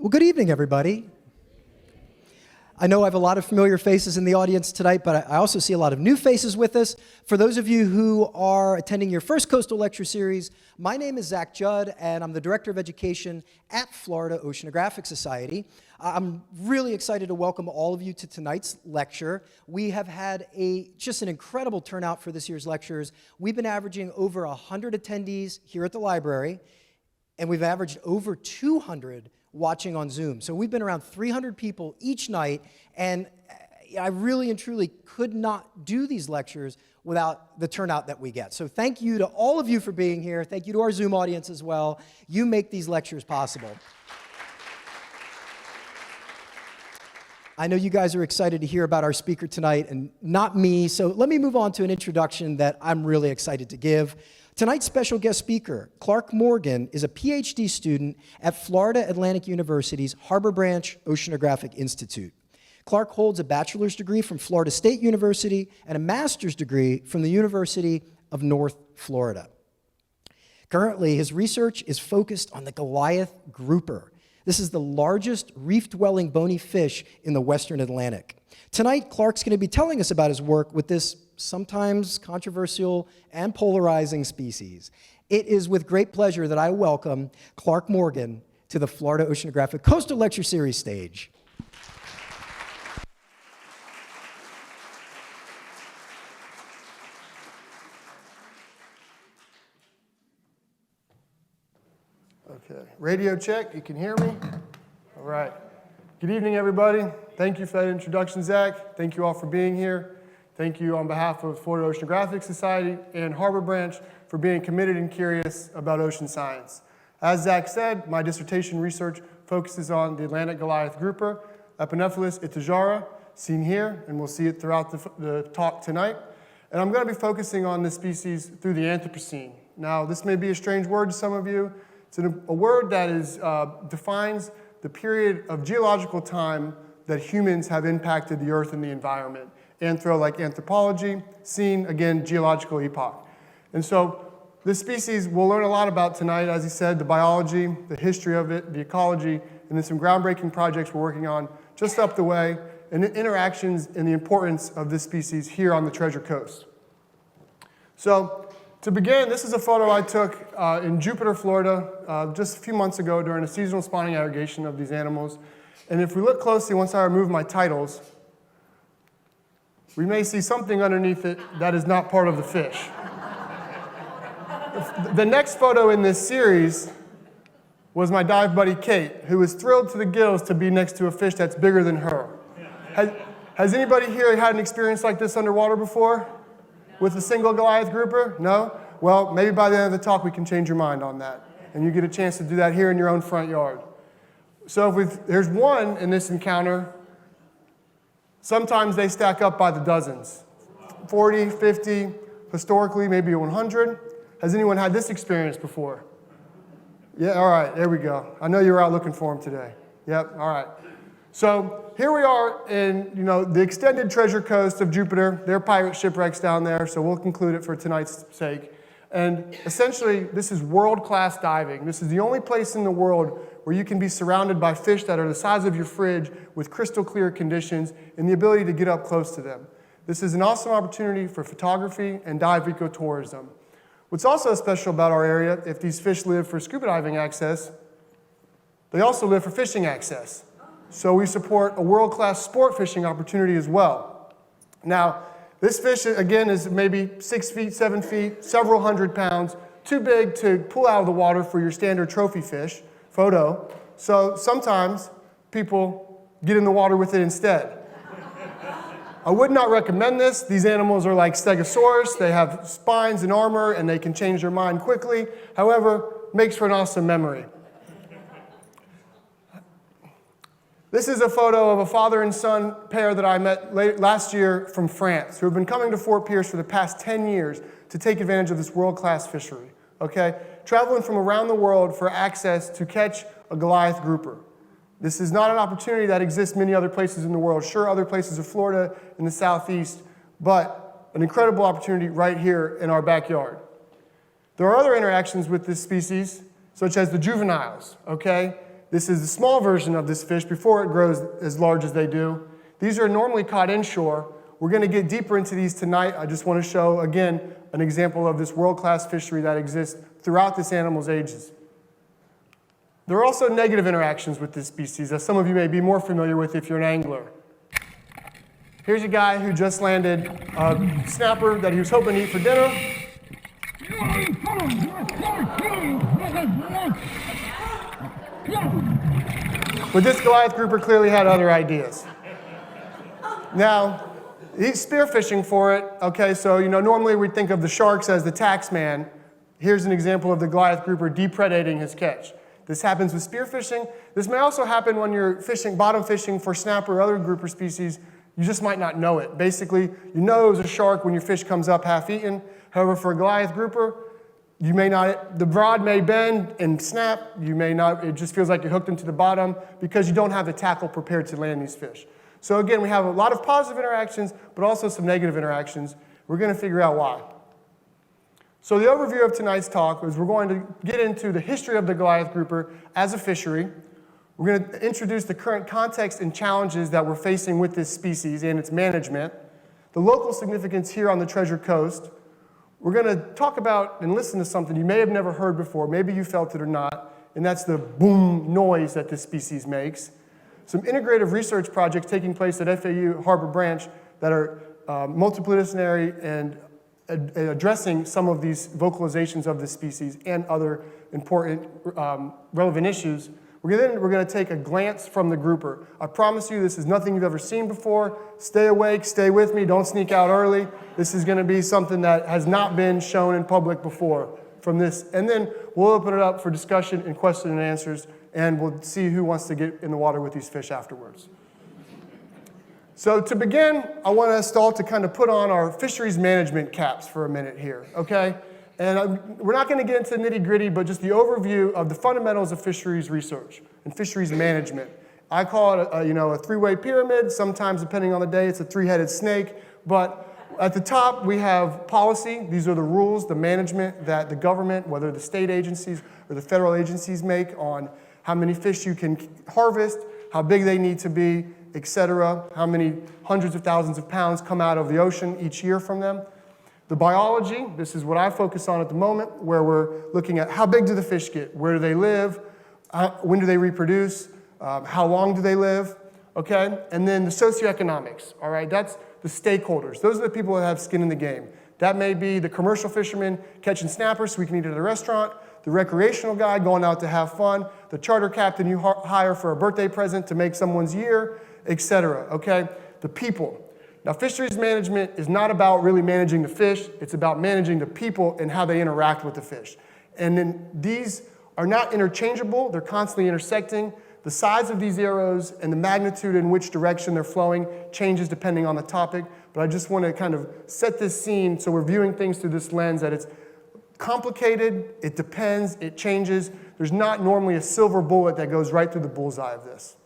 Well, good evening, everybody. I know I have a lot of familiar faces in the audience tonight, but I also see a lot of new faces with us. For those of you who are attending your first Coastal Lecture Series, my name is Zach Judd, and I'm the Director of Education at Florida Oceanographic Society. I'm really excited to welcome all of you to tonight's lecture. We have had just an incredible turnout for this year's lectures. We've been averaging over 100 attendees here at the library, and we've averaged over 200 watching on Zoom. So we've been around 300 people each night, and I really and truly could not do these lectures without the turnout that we get. So thank you to all of you for being here. Thank you to our Zoom audience as well. You make these lectures possible. I know you guys are excited to hear about our speaker tonight, and not me, so let me move on to an introduction that I'm really excited to give. Tonight's special guest speaker, Clark Morgan, is a PhD student at Florida Atlantic University's Harbor Branch Oceanographic Institute. Clark holds a bachelor's degree from Florida State University and a master's degree from the University of North Florida. Currently, his research is focused on the Goliath grouper. This is the largest reef-dwelling bony fish in the Western Atlantic. Tonight, Clark's going to be telling us about his work with this sometimes controversial and polarizing species. It is with great pleasure that I welcome Clark Morgan to the Florida Oceanographic Coastal Lecture Series stage. Okay, radio check, you can hear me? All right. Good evening, everybody. Thank you for that introduction, Zach. Thank you all for being here. Thank you on behalf of Florida Oceanographic Society and Harbor Branch for being committed and curious about ocean science. As Zach said, my dissertation research focuses on the Atlantic Goliath grouper, Epinephelus itajara, seen here, and we'll see it throughout the talk tonight. And I'm going to be focusing on this species through the Anthropocene. Now, this may be a strange word to some of you. It's a word that defines the period of geological time that humans have impacted the Earth and the environment. Anthro, like anthropology, scene, again, geological epoch. And so this species we'll learn a lot about tonight, as he said, the biology, the history of it, the ecology, and then some groundbreaking projects we're working on just up the way, and the interactions and the importance of this species here on the Treasure Coast. So to begin, this is a photo I took in Jupiter, Florida, just a few months ago during a seasonal spawning aggregation of these animals. And if we look closely, once I remove my titles, we may see something underneath it that is not part of the fish. The next photo in this series was my dive buddy Kate, who was thrilled to the gills to be next to a fish that's bigger than her. Has anybody here had an experience like this underwater before? With a single Goliath grouper? No? Well, maybe by the end of the talk we can change your mind on that. And you get a chance to do that here in your own front yard. So there's one in this encounter. Sometimes they stack up by the dozens. 40, 50, historically maybe 100. Has anyone had this experience before? Yeah, all right, there we go. I know you were out looking for them today. Yep, all right. So here we are in the extended Treasure Coast of Jupiter. There are pirate shipwrecks down there, so we'll conclude it for tonight's sake. And essentially, this is world-class diving. This is the only place in the world where you can be surrounded by fish that are the size of your fridge with crystal clear conditions and the ability to get up close to them. This is an awesome opportunity for photography and dive ecotourism. What's also special about our area, if these fish live for scuba diving access, they also live for fishing access. So we support a world-class sport fishing opportunity as well. Now, this fish, again, is maybe 6 feet, 7 feet, several hundred pounds, too big to pull out of the water for your standard trophy fish photo. So sometimes people get in the water with it instead. I would not recommend this. These animals are like Stegosaurus. They have spines and armor, and they can change their mind quickly. However, makes for an awesome memory. This is a photo of a father and son pair that I met last year from France, who have been coming to Fort Pierce for the past 10 years to take advantage of this world-class fishery, okay? Traveling from around the world for access to catch a Goliath grouper. This is not an opportunity that exists many other places in the world. Sure, other places of Florida in the southeast, but an incredible opportunity right here in our backyard. There are other interactions with this species, such as the juveniles, okay? This is the small version of this fish before it grows as large as they do. These are normally caught inshore. We're going to get deeper into these tonight. I just want to show, again, an example of this world-class fishery that exists throughout this animal's ages. There are also negative interactions with this species, as some of you may be more familiar with if you're an angler. Here's a guy who just landed a snapper that he was hoping to eat for dinner. But this Goliath grouper clearly had other ideas. Now, he's spearfishing for it. Okay, so normally we think of the sharks as the tax man. Here's an example of the Goliath grouper depredating his catch. This happens with spearfishing. This may also happen when you're fishing, bottom fishing for snapper or other grouper species. You just might not know it. Basically, you know it was a shark when your fish comes up half-eaten. However, for a Goliath grouper, you may not, the rod may bend and snap. You may not, it just feels like you're hooked into the bottom because you don't have the tackle prepared to land these fish. So again, we have a lot of positive interactions, but also some negative interactions. We're going to figure out why. So the overview of tonight's talk is we're going to get into the history of the Goliath grouper as a fishery. We're going to introduce the current context and challenges that we're facing with this species and its management, the local significance here on the Treasure Coast. We're going to talk about and listen to something you may have never heard before, maybe you felt it or not, and that's the boom noise that this species makes. Some integrative research projects taking place at FAU Harbor Branch that are multidisciplinary and addressing some of these vocalizations of this species and other important relevant issues. We're going to take a glance from the grouper. I promise you this is nothing you've ever seen before. Stay awake, stay with me, don't sneak out early. This is going to be something that has not been shown in public before from this. And then we'll open it up for discussion and question and answers, and we'll see who wants to get in the water with these fish afterwards. So to begin, I want us all to kind of put on our fisheries management caps for a minute here, okay? And we're not going to get into the nitty-gritty, but just the overview of the fundamentals of fisheries research and fisheries management. I call it a three-way pyramid. Sometimes, depending on the day, it's a three-headed snake. But at the top, we have policy. These are the rules, the management that the government, whether the state agencies or the federal agencies make on how many fish you can harvest, how big they need to be, etc., how many hundreds of thousands of pounds come out of the ocean each year from them. The biology, this is what I focus on at the moment, where we're looking at how big do the fish get, where do they live, when do they reproduce, how long do they live, okay? And then the socioeconomics, all right? That's the stakeholders. Those are the people that have skin in the game. That may be the commercial fisherman catching snappers so we can eat at a restaurant, the recreational guy going out to have fun, the charter captain you hire for a birthday present to make someone's year, etc., okay? The people. Now, fisheries management is not about really managing the fish. It's about managing the people and how they interact with the fish. And then these are not interchangeable. They're constantly intersecting. The size of these arrows and the magnitude in which direction they're flowing changes depending on the topic. But I just want to kind of set this scene so we're viewing things through this lens that it's complicated, it depends, it changes. There's not normally a silver bullet that goes right through the bullseye of this.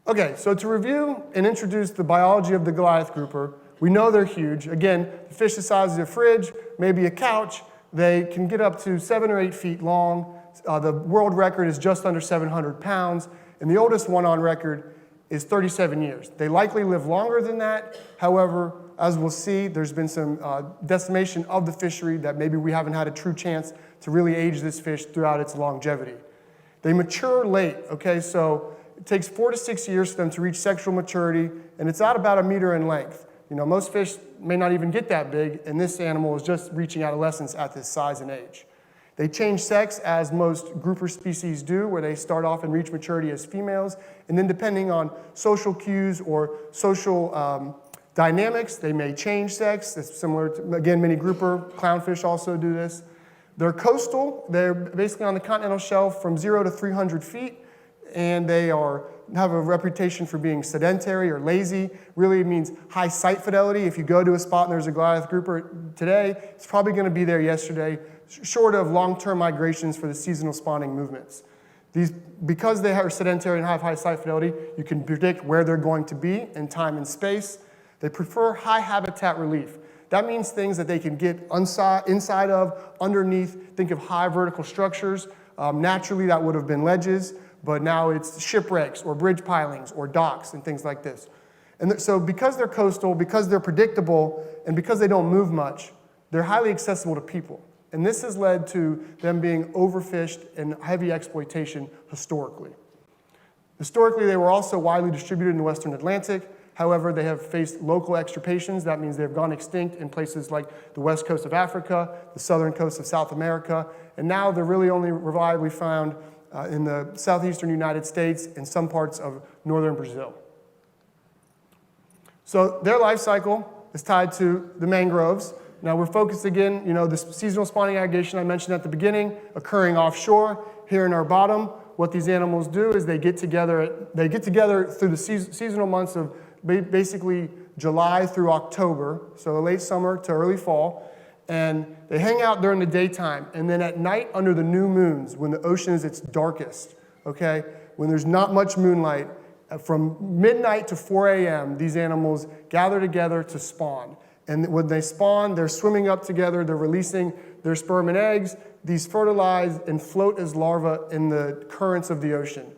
Okay, so to review and introduce the biology of the Goliath grouper, we know they're huge. Again, the fish the size of a fridge, maybe a couch. They can get up to 7 or 8 feet long. The world record is just under 700 pounds, and the oldest one on record is 37 years. They likely live longer than that. However, as we'll see, there's been some decimation of the fishery that maybe we haven't had a true chance to really age this fish throughout its longevity. They mature late, okay, so it takes 4 to 6 years for them to reach sexual maturity, and it's at about 1 meter in length. Most fish may not even get that big, and this animal is just reaching adolescence at this size and age. They change sex as most grouper species do, where they start off and reach maturity as females, and then depending on social cues or social dynamics, they may change sex. It's similar to, again, many grouper, clownfish also do this. They're coastal. They're basically on the continental shelf from 0 to 300 feet. And they have a reputation for being sedentary or lazy. Really means high site fidelity. If you go to a spot and there's a Goliath grouper today, it's probably going to be there yesterday, short of long-term migrations for the seasonal spawning movements. Because they are sedentary and have high site fidelity, you can predict where they're going to be in time and space. They prefer high habitat relief. That means things that they can get inside of, underneath. Think of high vertical structures. Naturally, that would have been ledges, but now it's shipwrecks or bridge pilings or docks and things like this. And so because they're coastal, because they're predictable, and because they don't move much, they're highly accessible to people. And this has led to them being overfished and heavy exploitation historically. Historically, they were also widely distributed in the Western Atlantic. However, they have faced local extirpations. That means they've gone extinct in places like the west coast of Africa, the southern coast of South America, and now they're really only reliably found in the southeastern United States and some parts of northern Brazil. So their life cycle is tied to the mangroves. Now we're focused again, the seasonal spawning aggregation I mentioned at the beginning, occurring offshore. Here in our bottom, what these animals do is they get together through the seasonal months of basically July through October, so late summer to early fall, and they hang out during the daytime, and then at night under the new moons, when the ocean is its darkest, okay, when there's not much moonlight, from midnight to 4 a.m., these animals gather together to spawn. And when they spawn, they're swimming up together, they're releasing their sperm and eggs. These fertilize and float as larvae in the currents of the ocean.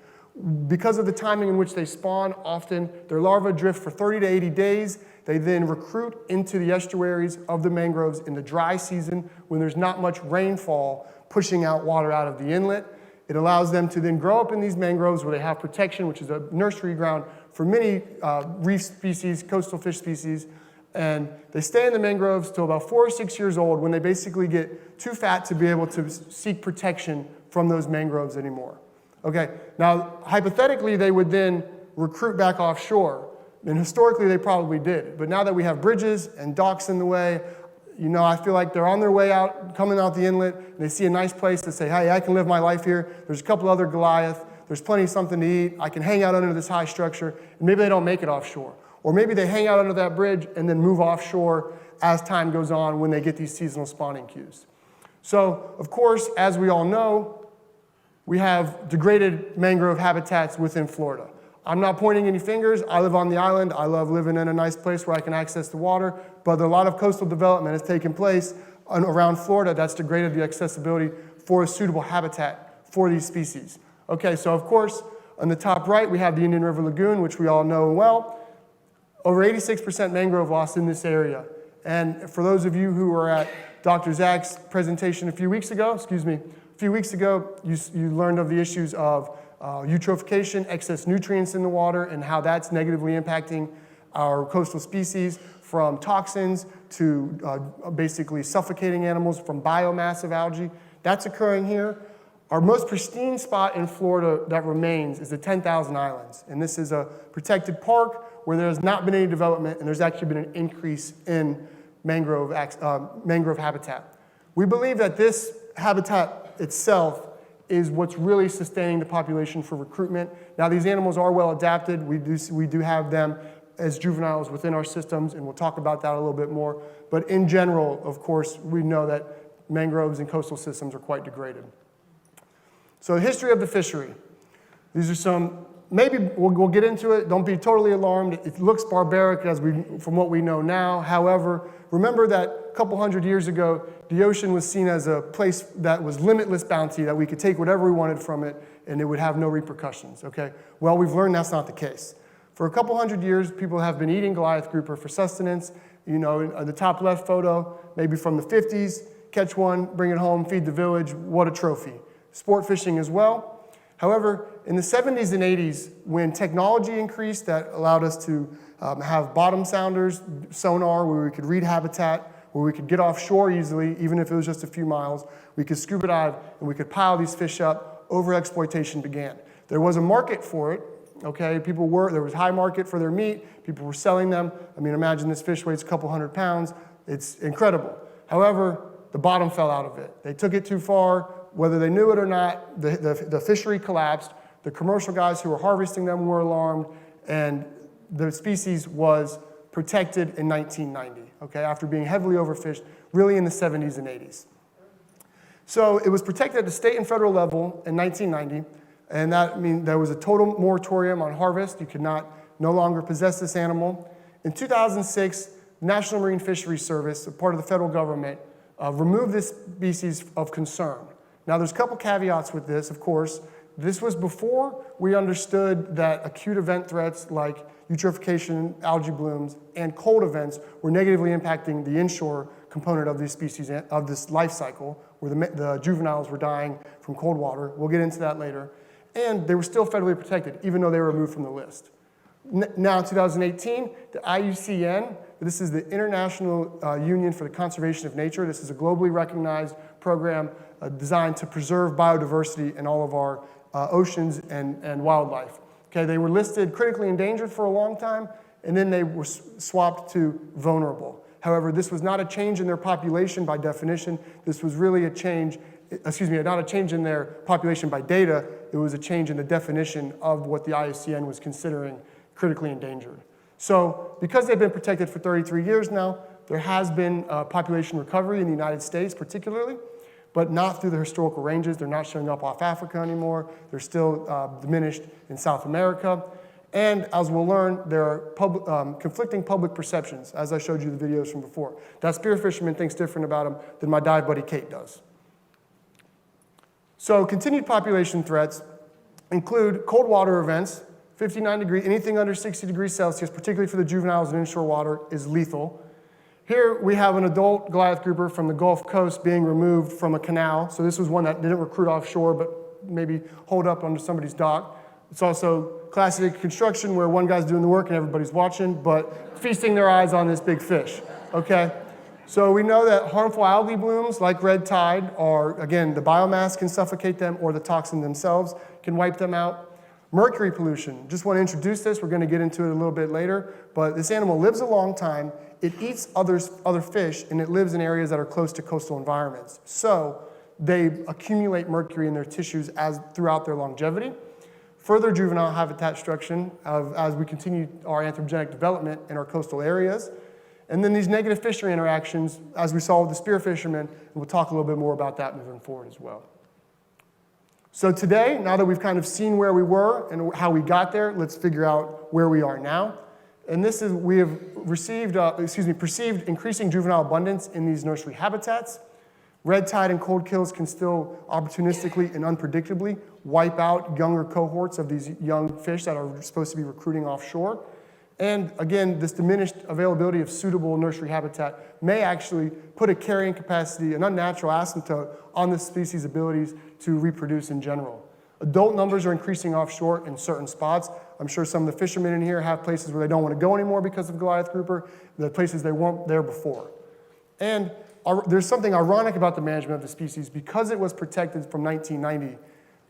Because of the timing in which they spawn, often their larvae drift for 30 to 80 days. They then recruit into the estuaries of the mangroves in the dry season when there's not much rainfall pushing out water out of the inlet. It allows them to then grow up in these mangroves where they have protection, which is a nursery ground for many reef species, coastal fish species. And they stay in the mangroves till about 4 or 6 years old when they basically get too fat to be able to seek protection from those mangroves anymore. Okay, now hypothetically they would then recruit back offshore. And historically they probably did. But now that we have bridges and docks in the way, I feel like they're on their way out, coming out the inlet, and they see a nice place to say, hey, I can live my life here. There's a couple other Goliath. There's plenty of something to eat. I can hang out under this high structure. And maybe they don't make it offshore. Or maybe they hang out under that bridge and then move offshore as time goes on when they get these seasonal spawning cues. So, of course, as we all know, we have degraded mangrove habitats within Florida. I'm not pointing any fingers. I live on the island. I love living in a nice place where I can access the water, but a lot of coastal development has taken place around Florida that's degraded the accessibility for a suitable habitat for these species. Okay, so of course, on the top right, we have the Indian River Lagoon, which we all know well. Over 86% mangrove loss in this area. And for those of you who were at Dr. Zach's presentation a few weeks ago, you learned of the issues of eutrophication, excess nutrients in the water, and how that's negatively impacting our coastal species, from toxins to basically suffocating animals, from biomass of algae. That's occurring here. Our most pristine spot in Florida that remains is the 10,000 Islands. And this is a protected park where there has not been any development, and there's actually been an increase in mangrove habitat. We believe that this habitat itself is what's really sustaining the population for recruitment. Now, these animals are well adapted. We do have them as juveniles within our systems, and we'll talk about that a little bit more. But in general, of course, we know that mangroves and coastal systems are quite degraded. So the history of the fishery. These are some, maybe we'll get into it. Don't be totally alarmed. It looks barbaric from what we know now. However, remember that a couple hundred years ago, the ocean was seen as a place that was limitless bounty, that we could take whatever we wanted from it and it would have no repercussions, okay? Well, we've learned that's not the case. For a couple hundred years, people have been eating Goliath grouper for sustenance. In the top left photo, maybe from the 50s, catch one, bring it home, feed the village, what a trophy. Sport fishing as well. However, in the 70s and 80s, when technology increased that allowed us to have bottom sounders, sonar, where we could read habitat, where we could get offshore easily, even if it was just a few miles, we could scuba dive, and we could pile these fish up, overexploitation began. There was a market for it, okay? There was high market for their meat, people were selling them. I mean, imagine this fish weighs a couple 100 pounds. It's incredible. However, the bottom fell out of it. They took it too far. Whether they knew it or not, the fishery collapsed. The commercial guys who were harvesting them were alarmed, and the species was protected in 1990, okay, after being heavily overfished, really in the 70s and 80s. So it was protected at the state and federal level in 1990, and that means there was a total moratorium on harvest. You could no longer possess this animal. In 2006, the National Marine Fisheries Service, a part of the federal government, removed this species of concern. Now, there's a couple caveats with this, of course. This was before we understood that acute event threats like eutrophication, algae blooms, and cold events were negatively impacting the inshore component of these species, of this life cycle, where the juveniles were dying from cold water. We'll get into that later. And they were still federally protected, even though they were removed from the list. Now, in 2018, the IUCN, this is the International Union for the Conservation of Nature. This is a globally recognized program designed to preserve biodiversity in all of our oceans and wildlife. Okay, they were listed critically endangered for a long time, and then they were swapped to vulnerable. However, this was not a change in their population by definition. This was really a change, not a change in their population by data. It was a change in the definition of what the IUCN was considering critically endangered. So because they've been protected for 33 years now, there has been population recovery in the United States particularly, but not through the historical ranges. They're not showing up off Africa anymore. They're still diminished in South America. And as we'll learn, there are conflicting public perceptions, as I showed you the videos from before. That spear fisherman thinks different about them than my dive buddy Kate does. So continued population threats include cold water events, 59 degrees, anything under 60 degrees Celsius, particularly for the juveniles in inshore water, is lethal. Here we have an adult Goliath grouper from the Gulf Coast being removed from a canal. So this was one that didn't recruit offshore, but maybe hold up under somebody's dock. It's also classic construction where one guy's doing the work and everybody's watching, but feasting their eyes on this big fish, okay? So we know that harmful algae blooms like red tide are, again, the biomass can suffocate them or the toxin themselves can wipe them out. Mercury pollution, just want to introduce this. We're going to get into it a little bit later, but this animal lives a long time. It eats other fish, and it lives in areas that are close to coastal environments. So they accumulate mercury in their tissues throughout their longevity. Further juvenile habitat destruction as we continue our anthropogenic development in our coastal areas. And then these negative fishery interactions, as we saw with the spear fishermen, and we'll talk a little bit more about that moving forward as well. So today, now that we've kind of seen where we were and how we got there, let's figure out where we are now. And this is, we have perceived increasing juvenile abundance in these nursery habitats. Red tide and cold kills can still opportunistically and unpredictably wipe out younger cohorts of these young fish that are supposed to be recruiting offshore. And again, this diminished availability of suitable nursery habitat may actually put a carrying capacity, an unnatural asymptote on the species' abilities to reproduce in general. Adult numbers are increasing offshore in certain spots. I'm sure some of the fishermen in here have places where they don't want to go anymore because of Goliath grouper, the places they weren't there before. And there's something ironic about the management of the species. Because it was protected from 1990,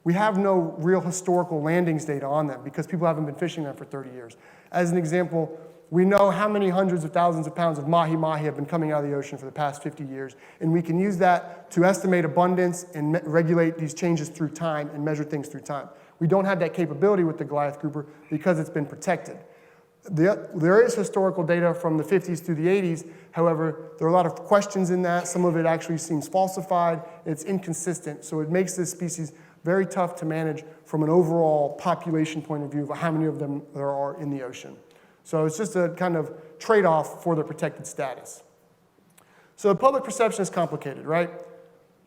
we have no real historical landings data on them because people haven't been fishing them for 30 years. As an example, we know how many hundreds of thousands of pounds of mahi-mahi have been coming out of the ocean for the past 50 years, and we can use that to estimate abundance and regulate these changes through time and measure things through time. We don't have that capability with the Goliath grouper because it's been protected. There is historical data from the 50s through the 80s. However, there are a lot of questions in that. Some of it actually seems falsified. It's inconsistent, so it makes this species very tough to manage from an overall population point of view of how many of them there are in the ocean. So it's just a kind of trade-off for the protected status. So the public perception is complicated, right?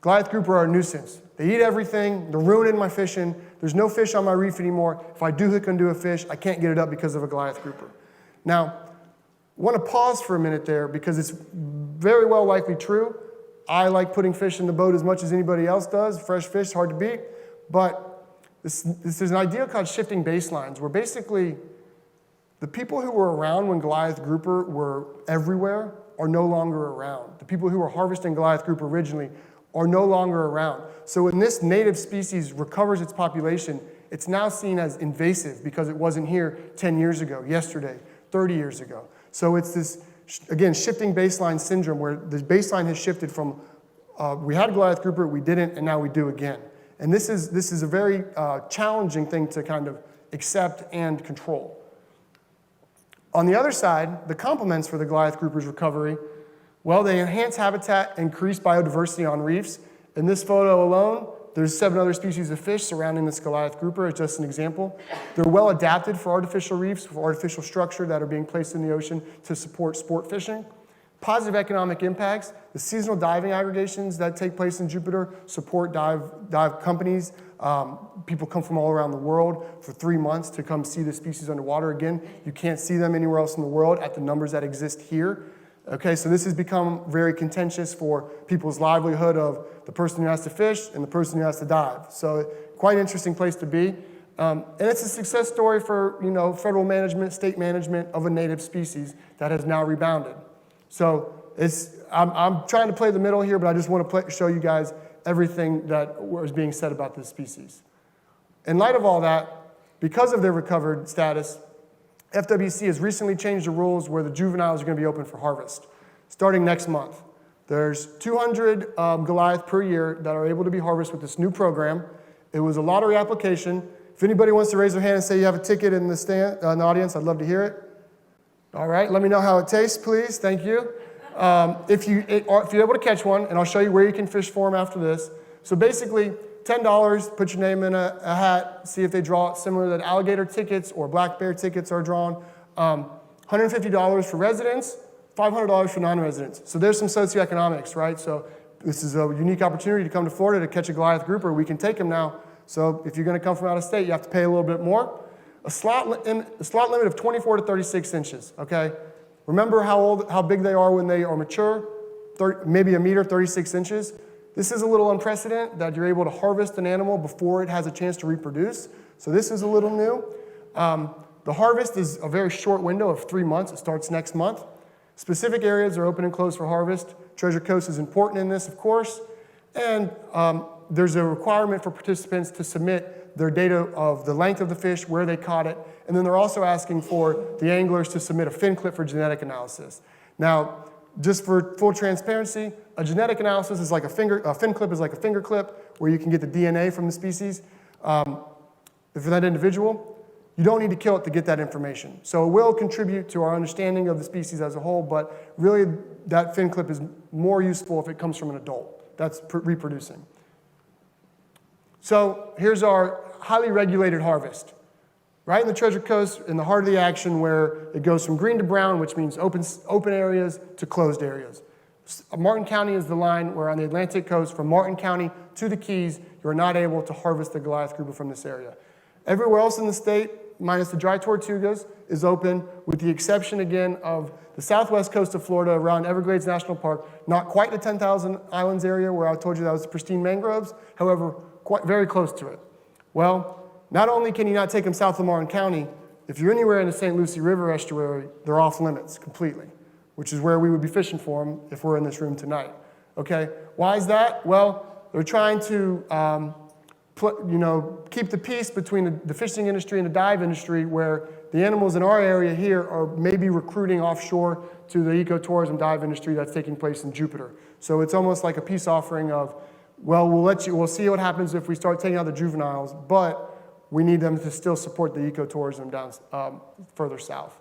Goliath grouper are a nuisance. They eat everything. They're ruining my fishing. There's no fish on my reef anymore. If I do hook into a fish, I can't get it up because of a Goliath grouper. Now, I want to pause for a minute there because it's very well likely true. I like putting fish in the boat as much as anybody else does. Fresh fish, hard to beat. But there's an idea called shifting baselines, where basically the people who were around when Goliath grouper were everywhere are no longer around. The people who were harvesting Goliath grouper originally are no longer around. So when this native species recovers its population, it's now seen as invasive because it wasn't here 10 years ago, yesterday, 30 years ago. So it's this, again, shifting baseline syndrome where the baseline has shifted from we had Goliath grouper, we didn't, and now we do again. And this is a very challenging thing to kind of accept and control. On the other side, the complements for the Goliath grouper's recovery, well, they enhance habitat, increase biodiversity on reefs. In this photo alone, there's 7 other species of fish surrounding this Goliath grouper, as just an example. They're well adapted for artificial reefs, for artificial structure that are being placed in the ocean to support sport fishing. Positive economic impacts, the seasonal diving aggregations that take place in Jupiter support dive companies. People come from all around the world for 3 months to come see the species underwater. Again, you can't see them anywhere else in the world at the numbers that exist here. Okay, so this has become very contentious for people's livelihood of the person who has to fish and the person who has to dive. So quite interesting place to be. And it's a success story for federal management, state management of a native species that has now rebounded. So I'm trying to play the middle here, but I just want to show you guys everything that was being said about this species. In light of all that, because of their recovered status, FWC has recently changed the rules where the juveniles are going to be open for harvest, starting next month. There's 200 Goliath per year that are able to be harvested with this new program. It was a lottery application. If anybody wants to raise their hand and say you have a ticket in the audience, I'd love to hear it. All right, let me know how it tastes, please. Thank you. If you're able to catch one, and I'll show you where you can fish for them after this. So basically, $10, put your name in a hat, see if they draw it similar that alligator tickets or black bear tickets are drawn. $150 for residents, $500 for non-residents. So there's some socioeconomics, right? So this is a unique opportunity to come to Florida to catch a Goliath grouper. We can take them now. So if you're going to come from out of state, you have to pay a little bit more. A slot limit of 24 to 36 inches, okay? Remember how big they are when they are mature? Maybe a meter, 36 inches. This is a little unprecedented that you're able to harvest an animal before it has a chance to reproduce. So this is a little new. The harvest is a very short window of 3 months. It starts next month. Specific areas are open and closed for harvest. Treasure Coast is important in this, of course. And there's a requirement for participants to submit their data of the length of the fish, where they caught it, and then they're also asking for the anglers to submit a fin clip for genetic analysis. Now, just for full transparency, a genetic analysis is like a fin clip is like a finger clip where you can get the DNA from the species. For that individual, you don't need to kill it to get that information. So it will contribute to our understanding of the species as a whole, but really that fin clip is more useful if it comes from an adult that's reproducing. So here's our highly regulated harvest. Right in the Treasure Coast, in the heart of the action where it goes from green to brown, which means open areas to closed areas. Martin County is the line where on the Atlantic coast, from Martin County to the Keys, you are not able to harvest the Goliath grouper from this area. Everywhere else in the state, minus the dry tortugas, is open, with the exception, again, of the southwest coast of Florida around Everglades National Park, not quite the 10,000 Islands area where I told you that was the pristine mangroves, however, very close to it. Well, not only can you not take them south of Martin County, if you're anywhere in the St. Lucie River estuary, they're off limits completely, which is where we would be fishing for them if we're in this room tonight. Okay, why is that? Well, they're trying to keep the peace between the fishing industry and the dive industry, where the animals in our area here are maybe recruiting offshore to the ecotourism dive industry that's taking place in Jupiter. So it's almost like a peace offering of, well, we'll see what happens if we start taking out the juveniles, but we need them to still support the ecotourism down further south.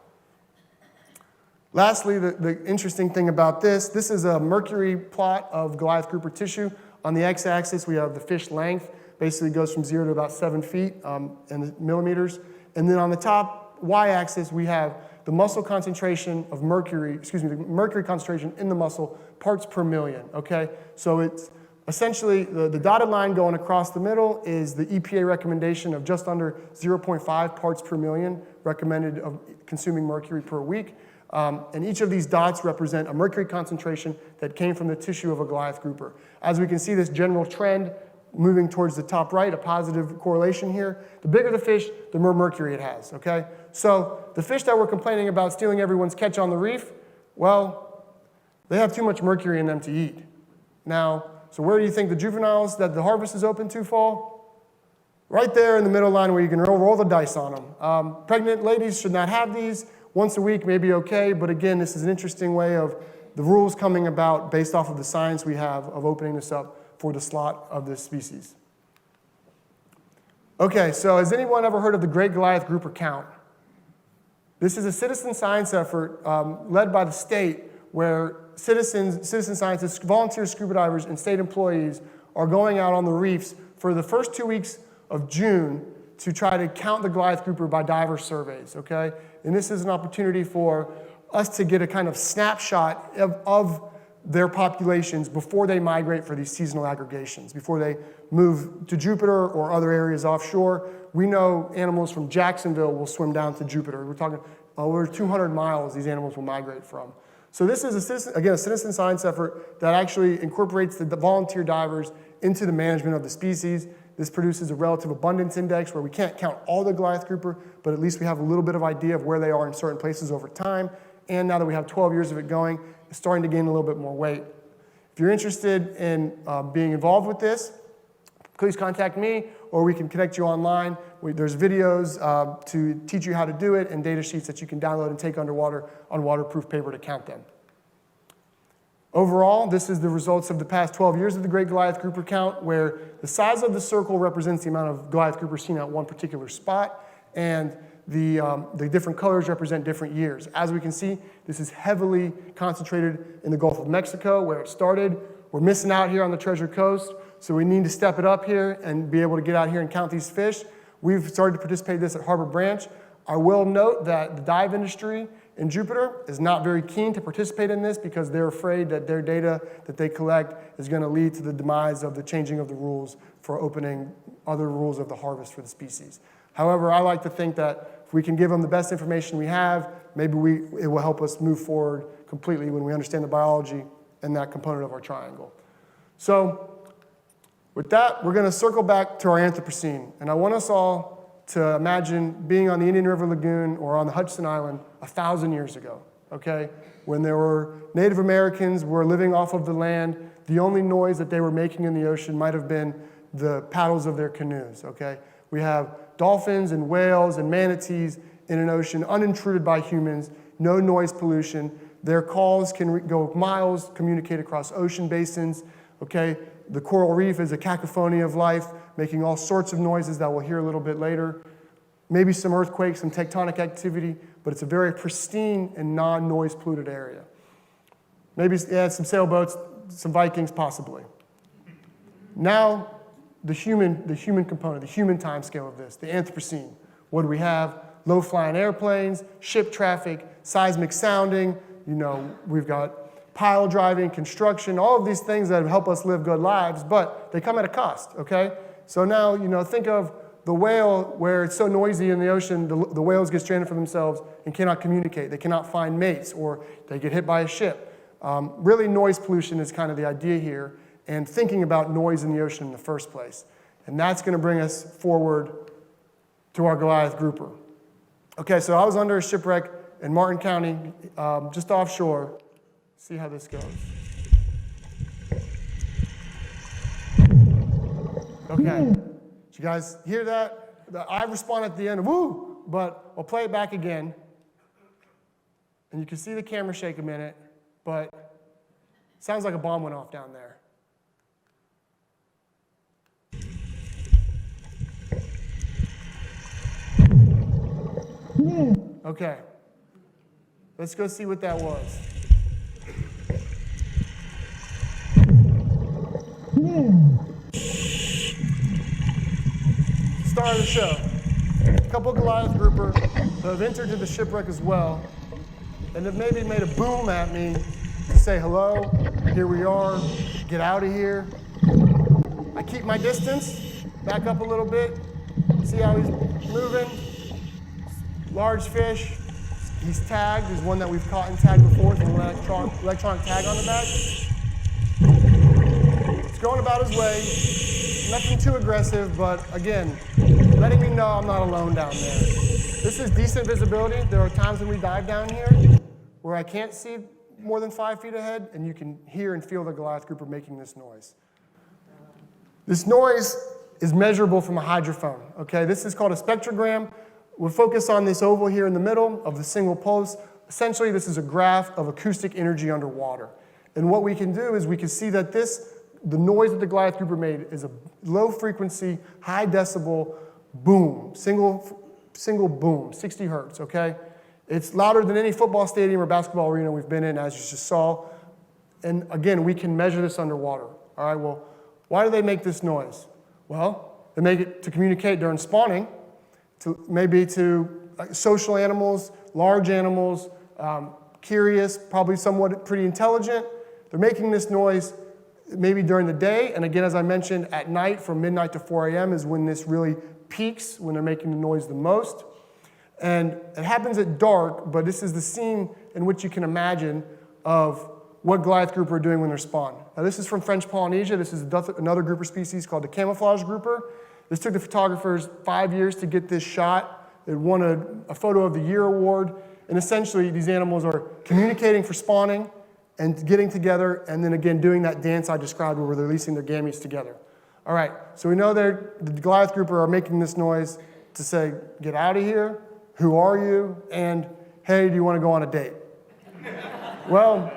Lastly, the interesting thing about this is a Mercury plot of Goliath grouper tissue. On the x-axis, we have the fish length, basically goes from 0 to about 7 feet in millimeters. And then on the top y-axis, we have the muscle concentration of mercury, the mercury concentration in the muscle, parts per million, okay? So it's essentially, the dotted line going across the middle is the EPA recommendation of just under 0.5 parts per million recommended of consuming mercury per week. And each of these dots represent a mercury concentration that came from the tissue of a Goliath grouper. As we can see, this general trend moving towards the top right, a positive correlation here. The bigger the fish, the more mercury it has, okay? So the fish that we're complaining about stealing everyone's catch on the reef, well, they have too much mercury in them to eat. Now, so where do you think the juveniles that the harvest is open to fall? Right there in the middle line where you can roll the dice on them. Pregnant ladies should not have these. Once a week may be okay, but again, this is an interesting way of the rules coming about based off of the science we have of opening this up for the slot of this species. Okay, so has anyone ever heard of the Great Goliath Grouper Count? This is a citizen science effort led by the state where citizen scientists, volunteer scuba divers, and state employees are going out on the reefs for the first 2 weeks of June to try to count the Goliath grouper by diver surveys, okay? And this is an opportunity for us to get a kind of snapshot of their populations before they migrate for these seasonal aggregations, before they move to Jupiter or other areas offshore. We know animals from Jacksonville will swim down to Jupiter. We're talking over 200 miles these animals will migrate from. So this is, a citizen science effort that actually incorporates the volunteer divers into the management of the species. This produces a relative abundance index where we can't count all the Goliath grouper, but at least we have a little bit of idea of where they are in certain places over time. And now that we have 12 years of it going, it's starting to gain a little bit more weight. If you're interested in being involved with this, please contact me, or we can connect you online. There's videos to teach you how to do it and data sheets that you can download and take underwater on waterproof paper to count them. Overall, this is the results of the past 12 years of the Great Goliath Grouper Count, where the size of the circle represents the amount of Goliath groupers seen at one particular spot, and the different colors represent different years. As we can see, this is heavily concentrated in the Gulf of Mexico, where it started. We're missing out here on the Treasure Coast, so we need to step it up here and be able to get out here and count these fish. We've started to participate in this at Harbor Branch. I will note that the dive industry in Jupiter is not very keen to participate in this because they're afraid that their data that they collect is going to lead to the demise of the changing of the rules for opening other rules of the harvest for the species. However, I like to think that if we can give them the best information we have, maybe it will help us move forward completely when we understand the biology and that component of our triangle. So with that, we're going to circle back to our Anthropocene. And I want us all to imagine being on the Indian River Lagoon or on the Hudson Island 1,000 years ago, okay? When there were Native Americans were living off of the land, the only noise that they were making in the ocean might have been the paddles of their canoes, okay? We have dolphins and whales and manatees in an ocean unintruded by humans, no noise pollution. Their calls can go miles, communicate across ocean basins, okay? The coral reef is a cacophony of life, making all sorts of noises that we'll hear a little bit later. Maybe some earthquakes, some tectonic activity, but it's a very pristine and non-noise polluted area. Maybe some sailboats, some Vikings, possibly. Now, the human component, the human time scale of this, the Anthropocene. What do we have? Low-flying airplanes, ship traffic, seismic sounding. You know, we've got pile driving, construction, all of these things that help us live good lives, but they come at a cost, okay? So now, you know, think of the whale where it's so noisy in the ocean, the whales get stranded for themselves and cannot communicate. They cannot find mates, or they get hit by a ship. Really, noise pollution is kind of the idea here, and thinking about noise in the ocean in the first place. And that's going to bring us forward to our Goliath grouper. Okay, so I was under a shipwreck in Martin County, just offshore. See how this goes. Okay, did you guys hear that? I respond at the end, woo, but I'll play it back again. And you can see the camera shake a minute, but it sounds like a bomb went off down there. Okay, let's go see what that was. Start of the show. A couple of Goliath grouper that have entered to the shipwreck as well, and have maybe made a boom at me to say hello, here we are, get out of here. I keep my distance, back up a little bit, see how he's moving. Large fish, he's tagged, there's one that we've caught and tagged before with an electronic tag on the back. It's going about his way, nothing too aggressive, but again, letting me know I'm not alone down there. This is decent visibility. There are times when we dive down here where I can't see more than 5 feet ahead, and you can hear and feel the Goliath grouper making this noise. This noise is measurable from a hydrophone, okay? This is called a spectrogram. We'll focus on this oval here in the middle of the single pulse. Essentially, this is a graph of acoustic energy underwater. And what we can do is we can see that the noise that the Goliath grouper made is a low frequency, high decibel boom, single boom, 60 hertz, okay? It's louder than any football stadium or basketball arena we've been in, as you just saw. And again, we can measure this underwater. All right, well, why do they make this noise? Well, they make it to communicate during spawning, maybe to social animals, large animals, curious, probably somewhat pretty intelligent. They're making this noise maybe during the day, and again, as I mentioned, at night from midnight to 4 a.m. is when this really peaks, when they're making the noise the most. And it happens at dark, but this is the scene in which you can imagine of what Goliath grouper are doing when they're spawned. Now, this is from French Polynesia. This is another grouper species called the camouflage grouper. This took the photographers 5 years to get this shot. It won a Photo of the Year award. And essentially, these animals are communicating for spawning and getting together, and then again doing that dance I described where they're releasing their gametes together. All right, so we know the Goliath grouper are making this noise to say, get out of here, who are you, and hey, do you want to go on a date? Well,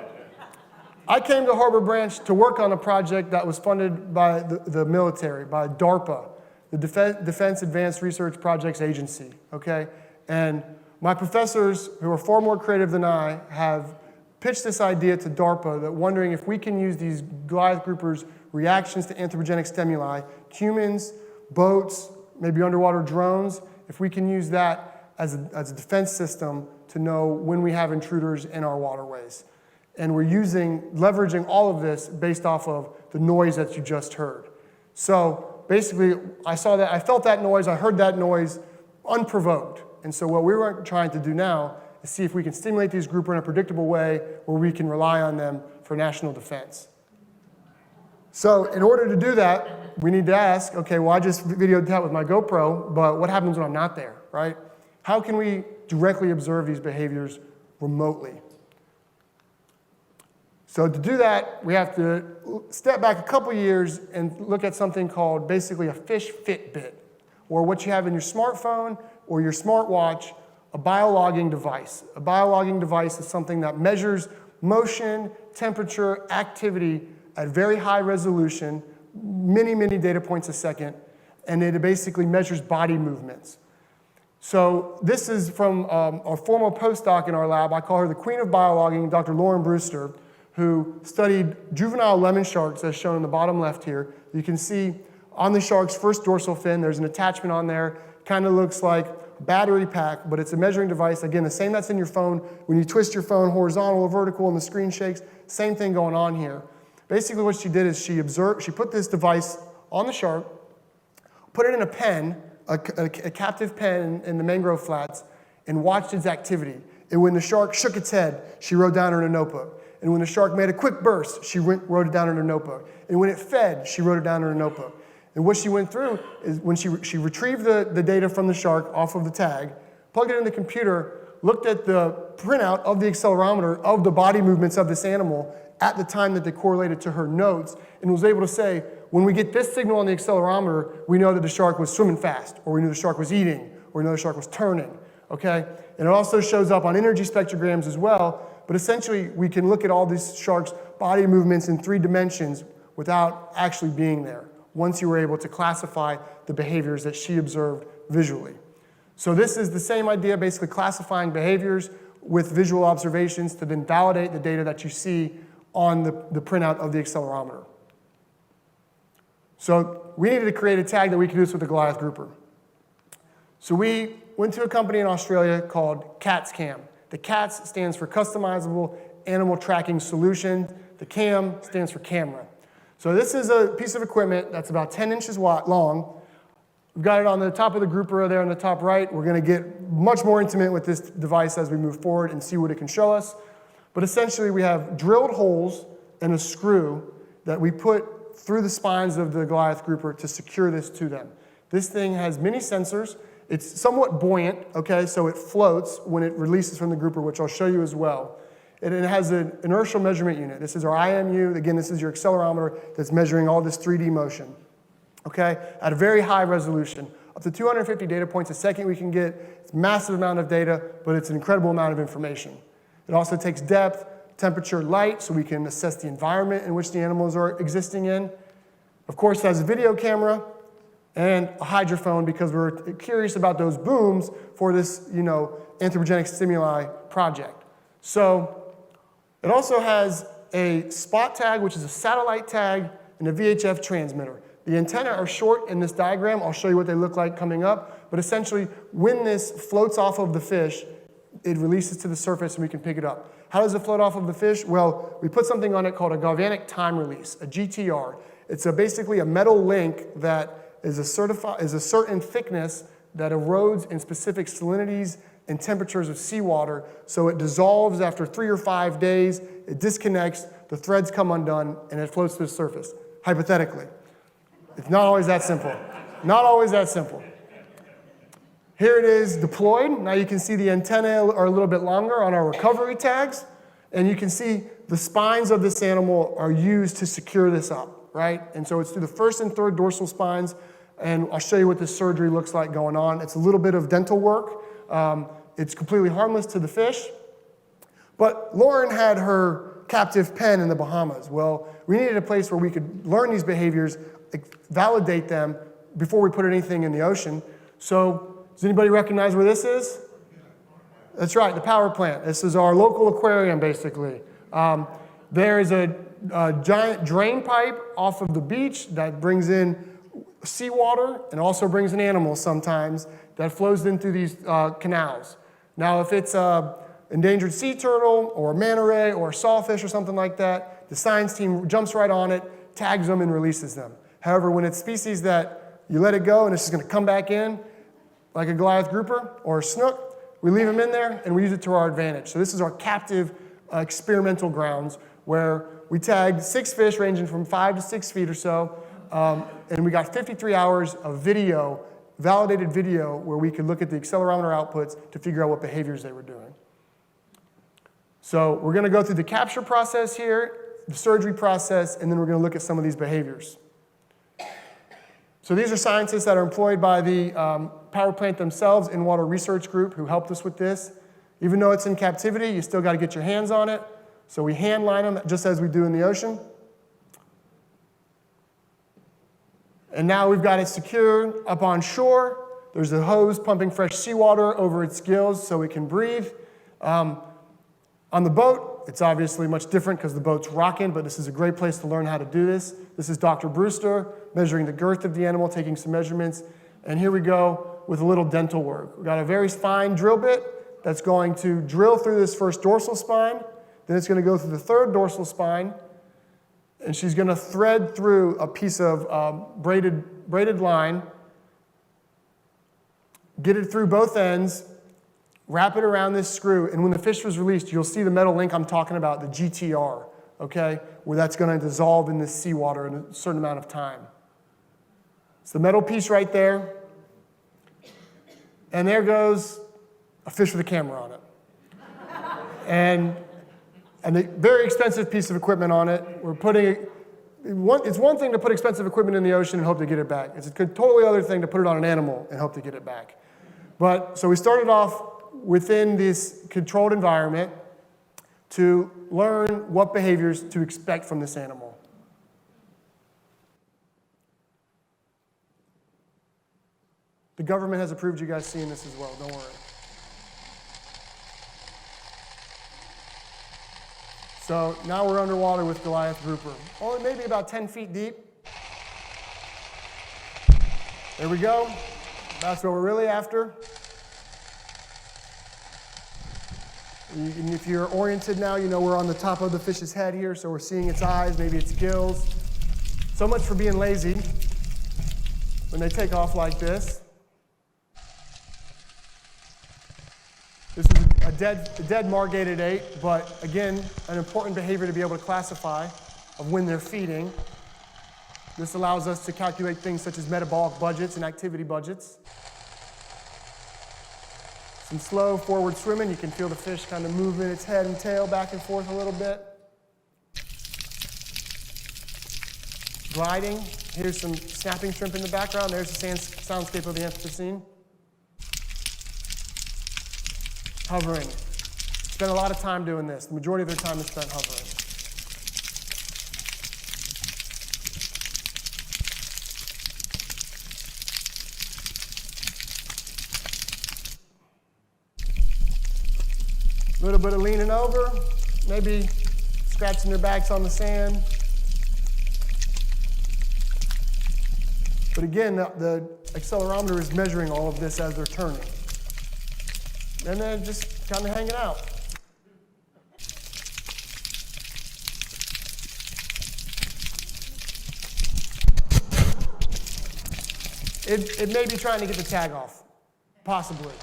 I came to Harbor Branch to work on a project that was funded by the military, by DARPA, the Defense Advanced Research Projects Agency, okay? And my professors, who are far more creative than I, have pitched this idea to DARPA, that wondering if we can use these Goliath groupers' reactions to anthropogenic stimuli, humans, boats, maybe underwater drones, if we can use that as a defense system to know when we have intruders in our waterways. And we're leveraging all of this based off of the noise that you just heard. So basically, I felt that noise, I heard that noise unprovoked. And so what we were trying to do now is see if we can stimulate these grouper in a predictable way where we can rely on them for national defense. So in order to do that, we need to ask, okay, well, I just videoed that with my GoPro, but what happens when I'm not there, right? How can we directly observe these behaviors remotely? So to do that, we have to step back a couple years and look at something called basically a fish Fitbit, or what you have in your smartphone or your smartwatch, a biologging device. A biologging device is something that measures motion, temperature, activity at very high resolution, many, many data points a second, and it basically measures body movements. So this is from a former postdoc in our lab. I call her the queen of biologging, Dr. Lauren Brewster, who studied juvenile lemon sharks, as shown in the bottom left here. You can see on the shark's first dorsal fin, there's an attachment on there. Kind of looks like a battery pack, but it's a measuring device. Again, the same that's in your phone. When you twist your phone horizontal or vertical and the screen shakes, same thing going on here. Basically what she did is she put this device on the shark, put it in a pen, a captive pen in the mangrove flats, and watched its activity. And when the shark shook its head, she wrote down in her notebook. And when the shark made a quick burst, she wrote it down in her notebook. And when it fed, she wrote it down in her notebook. And what she went through is when she retrieved the data from the shark off of the tag, plugged it in the computer, looked at the printout of the accelerometer of the body movements of this animal at the time that they correlated to her notes, and was able to say, when we get this signal on the accelerometer, we know that the shark was swimming fast, or we knew the shark was eating, or we know the shark was turning, okay? And it also shows up on energy spectrograms as well, but essentially we can look at all these sharks' body movements in 3 dimensions without actually being there, once you were able to classify the behaviors that she observed visually. So this is the same idea, basically classifying behaviors with visual observations to then validate the data that you see on the printout of the accelerometer. So we needed to create a tag that we could use with the Goliath grouper. So we went to a company in Australia called CatCam. The CATS stands for Customizable Animal Tracking Solution. The CAM stands for camera. So this is a piece of equipment that's about 10 inches long. We've got it on the top of the grouper there on the top right. We're going to get much more intimate with this device as we move forward and see what it can show us. But essentially, we have drilled holes and a screw that we put through the spines of the Goliath grouper to secure this to them. This thing has many sensors. It's somewhat buoyant, okay, so it floats when it releases from the grouper, which I'll show you as well. And it has an inertial measurement unit. This is our IMU. Again, this is your accelerometer that's measuring all this 3D motion, okay, at a very high resolution. Up to 250 data points a second we can get. It's a massive amount of data, but it's an incredible amount of information. It also takes depth, temperature, light, so we can assess the environment in which the animals are existing in. Of course, it has a video camera and a hydrophone because we're curious about those booms for this, anthropogenic stimuli project. So it also has a spot tag, which is a satellite tag, and a VHF transmitter. The antennae are short in this diagram. I'll show you what they look like coming up. But essentially, when this floats off of the fish, it releases to the surface and we can pick it up. How does it float off of the fish? Well, we put something on it called a galvanic time release, a GTR. It's basically a metal link that is a certain thickness that erodes in specific salinities and temperatures of seawater, so it dissolves after 3 or 5 days, it disconnects, the threads come undone, and it floats to the surface, hypothetically. It's not always that simple. Not always that simple. Here it is deployed. Now you can see the antennae are a little bit longer on our recovery tags, and you can see the spines of this animal are used to secure this up, right? And so it's through the first and third dorsal spines, and I'll show you what this surgery looks like going on. It's a little bit of dental work. It's completely harmless to the fish. But Lauren had her captive pen in the Bahamas. Well, we needed a place where we could learn these behaviors, validate them before we put anything in the ocean. So does anybody recognize where this is? That's right, the power plant. This is our local aquarium, basically. There is a giant drain pipe off of the beach that brings in seawater and also brings in animals sometimes that flows in through these canals. Now, if it's an endangered sea turtle or a manta ray or a sawfish or something like that, the science team jumps right on it, tags them, and releases them. However, when it's species that you let it go and it's just going to come back in, like a Goliath grouper or a snook, we leave them in there and we use it to our advantage. So this is our captive experimental grounds where we tagged 6 fish ranging from 5 to 6 feet or so, and we got 53 hours of video, validated video, where we could look at the accelerometer outputs to figure out what behaviors they were doing. So we're going to go through the capture process here, the surgery process, and then we're going to look at some of these behaviors. So these are scientists that are employed by the power plant themselves, in-water research group, who helped us with this. Even though it's in captivity, you still got to get your hands on it. So we hand line them just as we do in the ocean. And now we've got it secured up on shore. There's a hose pumping fresh seawater over its gills so it can breathe. On the boat, it's obviously much different because the boat's rocking, but this is a great place to learn how to do this. This is Dr. Brewster measuring the girth of the animal, taking some measurements. And here we go with a little dental work. We've got a very fine drill bit that's going to drill through this first dorsal spine. Then it's going to go through the third dorsal spine. And she's going to thread through a piece of braided line, get it through both ends, wrap it around this screw, and when the fish was released, you'll see the metal link I'm talking about, the GTR, okay, where that's going to dissolve in this seawater in a certain amount of time. It's the metal piece right there, and there goes a fish with a camera on it. And a very expensive piece of equipment on it. We're putting it's one thing to put expensive equipment in the ocean and hope to get it back. It's a totally other thing to put it on an animal and hope to get it back. But so we started off within this controlled environment to learn what behaviors to expect from this animal. The government has approved you guys seeing this as well, don't worry. So now we're underwater with Goliath grouper. Only maybe about 10 feet deep. There we go. That's what we're really after. And if you're oriented now, you know we're on the top of the fish's head here, so we're seeing its eyes, maybe its gills. So much for being lazy when they take off like this. This is a dead margated 8, but again, an important behavior to be able to classify of when they're feeding. This allows us to calculate things such as metabolic budgets and activity budgets. Some slow forward swimming. You can feel the fish kind of moving its head and tail back and forth a little bit. Gliding. Here's some snapping shrimp in the background. There's the soundscape of the Anthropocene. Hovering. Spend a lot of time doing this. The majority of their time is spent hovering. A little bit of leaning over, maybe scratching their backs on the sand. But again, the accelerometer is measuring all of this as they're turning. And then just kind of hanging out. It may be trying to get the tag off, possibly.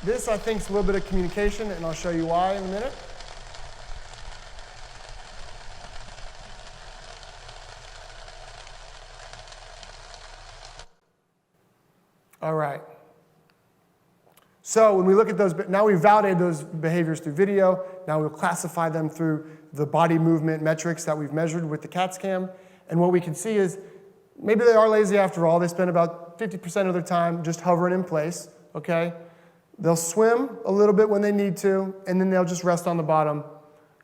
This, I think, is a little bit of communication, and I'll show you why in a minute. All right. So when we look at those, now we've validated those behaviors through video. Now we'll classify them through the body movement metrics that we've measured with the CatCam. And what we can see is maybe they are lazy after all. They spend about 50% of their time just hovering in place, okay? They'll swim a little bit when they need to, and then they'll just rest on the bottom,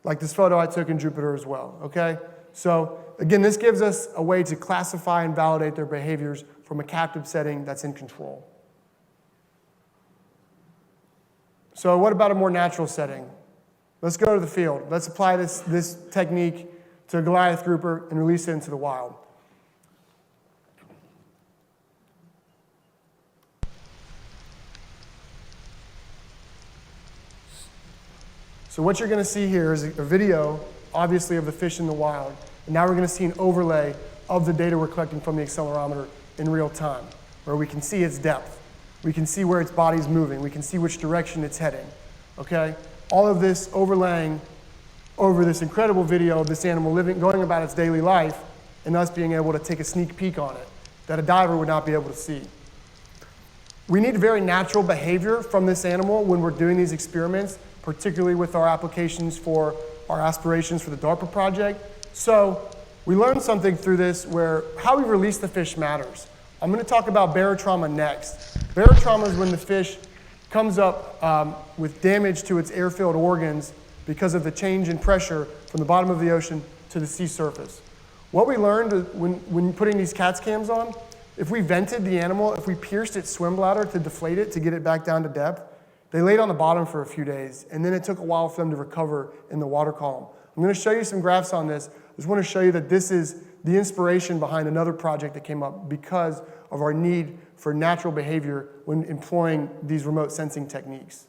like this photo I took in Jupiter as well, okay? So again, this gives us a way to classify and validate their behaviors from a captive setting that's in control. So what about a more natural setting? Let's go to the field. Let's apply this technique to a Goliath grouper and release it into the wild. So what you're going to see here is a video, obviously, of the fish in the wild. And now we're going to see an overlay of the data we're collecting from the accelerometer in real time, where we can see its depth. We can see where its body's moving. We can see which direction it's heading, okay? All of this overlaying over this incredible video of this animal going about its daily life, and us being able to take a sneak peek on it that a diver would not be able to see. We need very natural behavior from this animal when we're doing these experiments, particularly with our applications for our aspirations for the DARPA project. So we learned something through this where how we release the fish matters. I'm going to talk about barotrauma next. Barotrauma is when the fish comes up with damage to its air-filled organs because of the change in pressure from the bottom of the ocean to the sea surface. What we learned when putting these CatCams on, if we vented the animal, if we pierced its swim bladder to deflate it to get it back down to depth, they laid on the bottom for a few days, and then it took a while for them to recover in the water column. I'm going to show you some graphs on this. I just want to show you that this is the inspiration behind another project that came up because of our need for natural behavior when employing these remote sensing techniques.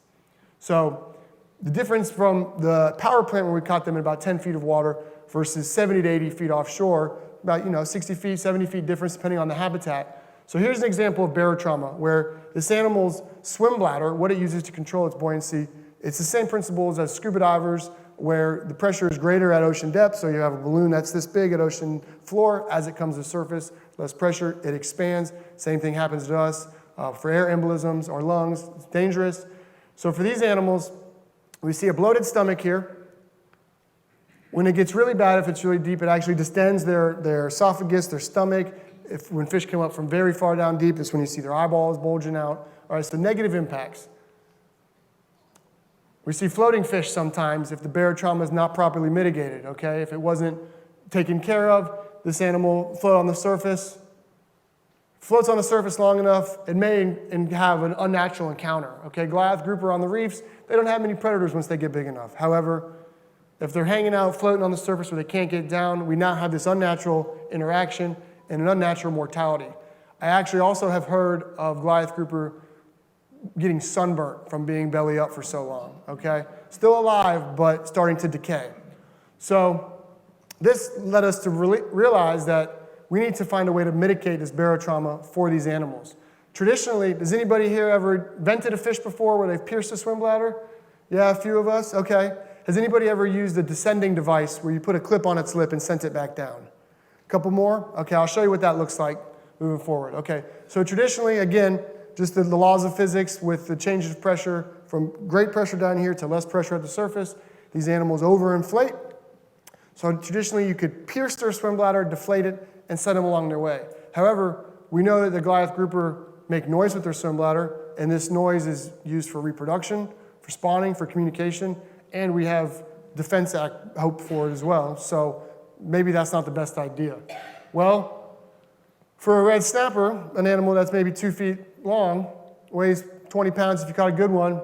So the difference from the power plant where we caught them in about 10 feet of water versus 70 to 80 feet offshore, about 60 feet, 70 feet difference depending on the habitat. So here's an example of barotrauma where this animal's swim bladder, what it uses to control its buoyancy, it's the same principles as scuba divers where the pressure is greater at ocean depth, so you have a balloon that's this big at ocean floor. As it comes to surface, less pressure, it expands. Same thing happens to us for air embolisms or lungs. It's dangerous. So for these animals, we see a bloated stomach here. When it gets really bad, if it's really deep, it actually distends their esophagus, their stomach. When fish come up from very far down deep, it's when you see their eyeballs bulging out. All right, so negative impacts. We see floating fish sometimes if the barotrauma is not properly mitigated, okay? If it wasn't taken care of, this animal float on the surface. Floats on the surface long enough, it may have an unnatural encounter, okay? Goliath grouper on the reefs, they don't have many predators once they get big enough. However, if they're hanging out, floating on the surface where they can't get down, we now have this unnatural interaction and an unnatural mortality. I actually also have heard of Goliath grouper getting sunburnt from being belly up for so long, okay? Still alive, but starting to decay. So this led us to realize that we need to find a way to mitigate this barotrauma for these animals. Traditionally, does anybody here ever vented a fish before where they've pierced a swim bladder? Yeah, a few of us, okay. Has anybody ever used a descending device where you put a clip on its lip and sent it back down? A couple more? Okay, I'll show you what that looks like moving forward. Okay, so traditionally, again, just the laws of physics with the change of pressure from great pressure down here to less pressure at the surface, these animals overinflate. So traditionally, you could pierce their swim bladder, deflate it, and send them along their way. However, we know that the Goliath grouper make noise with their swim bladder, and this noise is used for reproduction, for spawning, for communication, and we have Defense Act hope for it as well. So maybe that's not the best idea. Well, for a red snapper, an animal that's maybe 2 feet long, weighs 20 pounds if you caught a good one,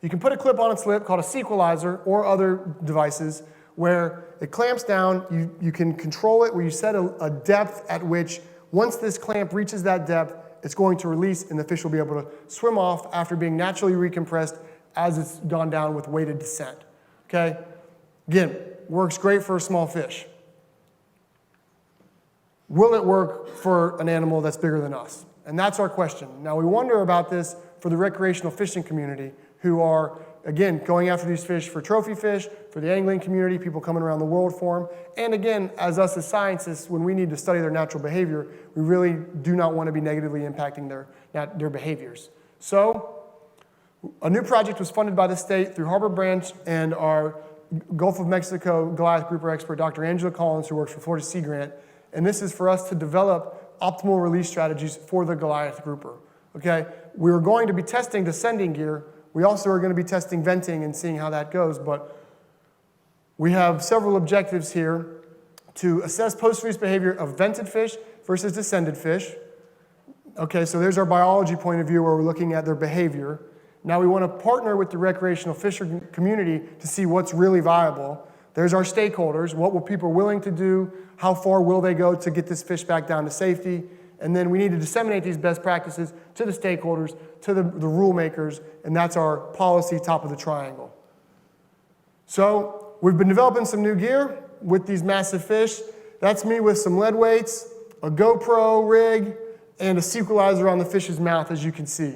you can put a clip on its lip called a sequelizer or other devices where it clamps down, you can control it, where you set a depth at which once this clamp reaches that depth, it's going to release and the fish will be able to swim off after being naturally recompressed as it's gone down with weighted descent. Okay? Again, works great for a small fish. Will it work for an animal that's bigger than us? And that's our question. Now, we wonder about this for the recreational fishing community who are, again, going after these fish for trophy fish, for the angling community, people coming around the world for them. And again, as us as scientists, when we need to study their natural behavior, we really do not want to be negatively impacting their behaviors. So, a new project was funded by the state through Harbor Branch and our Gulf of Mexico Goliath grouper expert, Dr. Angela Collins, who works for Florida Sea Grant. And this is for us to develop optimal release strategies for the Goliath grouper. Okay? We were going to be testing descending gear. We also are going to be testing venting and seeing how that goes. But we have several objectives here to assess post-release behavior of vented fish versus descended fish. Okay, so there's our biology point of view where we're looking at their behavior. Now we want to partner with the recreational fisher community to see what's really viable. There's our stakeholders. What will people willing to do? How far will they go to get this fish back down to safety? And then we need to disseminate these best practices to the stakeholders, to the rule makers, and that's our policy top of the triangle. So we've been developing some new gear with these massive fish. That's me with some lead weights, a GoPro rig, and a sequelizer on the fish's mouth, as you can see.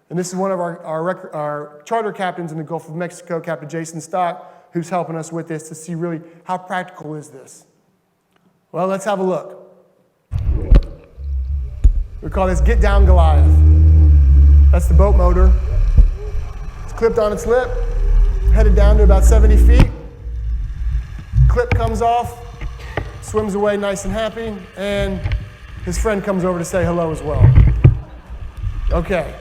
And this is one of our charter captains in the Gulf of Mexico, Captain Jason Stock, who's helping us with this to see really how practical is this. Well, let's have a look. We call this Get Down Goliath. That's the boat motor. It's clipped on its lip, headed down to about 70 feet. Clip comes off, swims away nice and happy, and his friend comes over to say hello as well. Okay,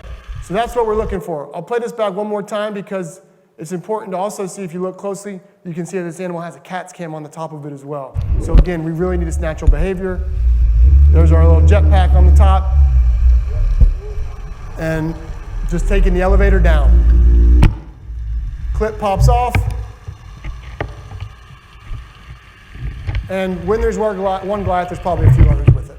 so that's what we're looking for. I'll play this back one more time because it's important to also see, if you look closely, you can see that this animal has a CatCam on the top of it as well. So again, we really need its natural behavior. There's our little jetpack on the top. And just taking the elevator down. Clip pops off. And when there's one Goliath, there's probably a few others with it.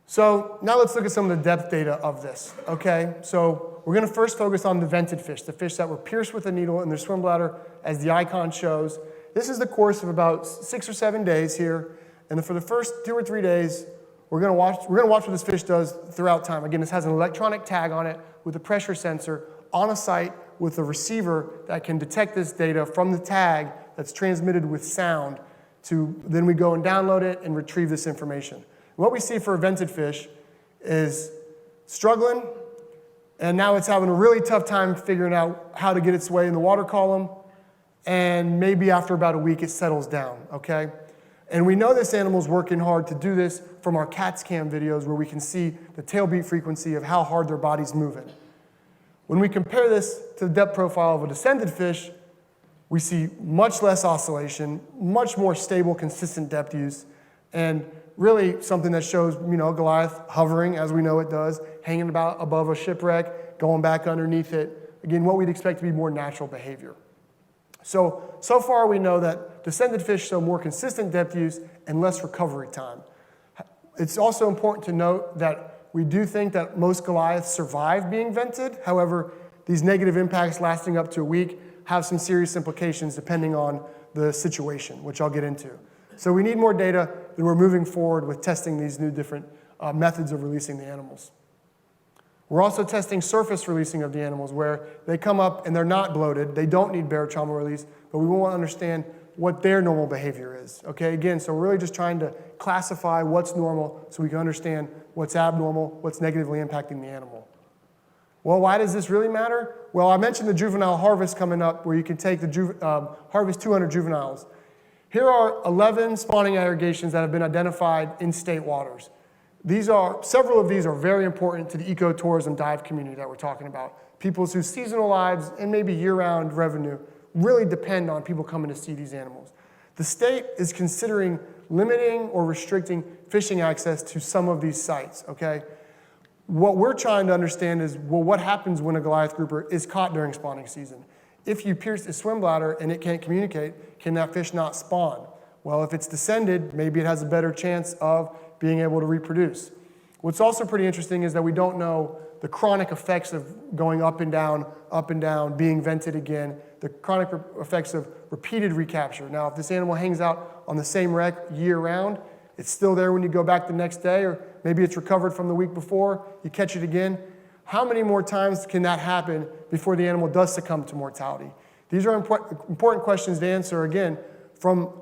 So now let's look at some of the depth data of this, okay? So we're going to first focus on the vented fish, the fish that were pierced with a needle in their swim bladder, as the icon shows. This is the course of about 6 or 7 days here, and for the first 2 or 3 days, we're going to watch what this fish does throughout time. Again, this has an electronic tag on it with a pressure sensor on a site with a receiver that can detect this data from the tag that's transmitted with sound to then we go and download it and retrieve this information. What we see for a vented fish is struggling, and now it's having a really tough time figuring out how to get its way in the water column, and maybe after about a week it settles down, okay? And we know this animal's working hard to do this from our CatCam videos where we can see the tail beat frequency of how hard their body's moving. When we compare this to the depth profile of a descended fish, we see much less oscillation, much more stable, consistent depth use, and really something that shows, Goliath hovering, as we know it does, hanging about above a shipwreck, going back underneath it. Again, what we'd expect to be more natural behavior. So far we know that descended fish show more consistent depth use and less recovery time. It's also important to note that we do think that most Goliaths survive being vented. However, these negative impacts lasting up to a week have some serious implications depending on the situation, which I'll get into. So we need more data, and we're moving forward with testing these new different methods of releasing the animals. We're also testing surface releasing of the animals where they come up and they're not bloated, they don't need barotrauma release, but we want to understand what their normal behavior is. Okay, again, so we're really just trying to classify what's normal so we can understand what's abnormal, what's negatively impacting the animal. Well, why does this really matter? Well, I mentioned the Juvenile Harvest coming up where you can take the harvest 200 juveniles. Here are 11 spawning aggregations that have been identified in state waters. Several of these are very important to the ecotourism dive community that we're talking about. People whose seasonal lives and maybe year-round revenue really depend on people coming to see these animals. The state is considering limiting or restricting fishing access to some of these sites, okay? What we're trying to understand is, well, what happens when a Goliath grouper is caught during spawning season? If you pierce the swim bladder and it can't communicate, can that fish not spawn? Well, if it's descended, maybe it has a better chance of being able to reproduce. What's also pretty interesting is that we don't know the chronic effects of going up and down, being vented again, the chronic effects of repeated recapture. Now, if this animal hangs out on the same wreck year-round, it's still there when you go back the next day, or maybe it's recovered from the week before, you catch it again. How many more times can that happen before the animal does succumb to mortality? These are important questions to answer, again, from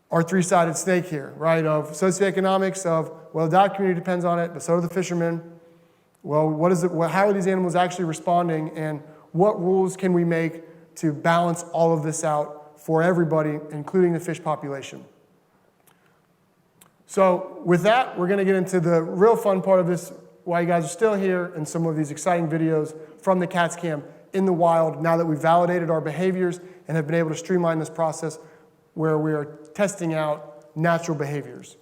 our three-sided snake here, right? Of socioeconomics, of, well, the dive community depends on it, but so do the fishermen. Well, how are these animals actually responding, and what rules can we make to balance all of this out for everybody, including the fish population? So with that, we're going to get into the real fun part of this, why you guys are still here, and some of these exciting videos from the CatCam in the wild, now that we've validated our behaviors and have been able to streamline this process where we are testing out natural behaviors.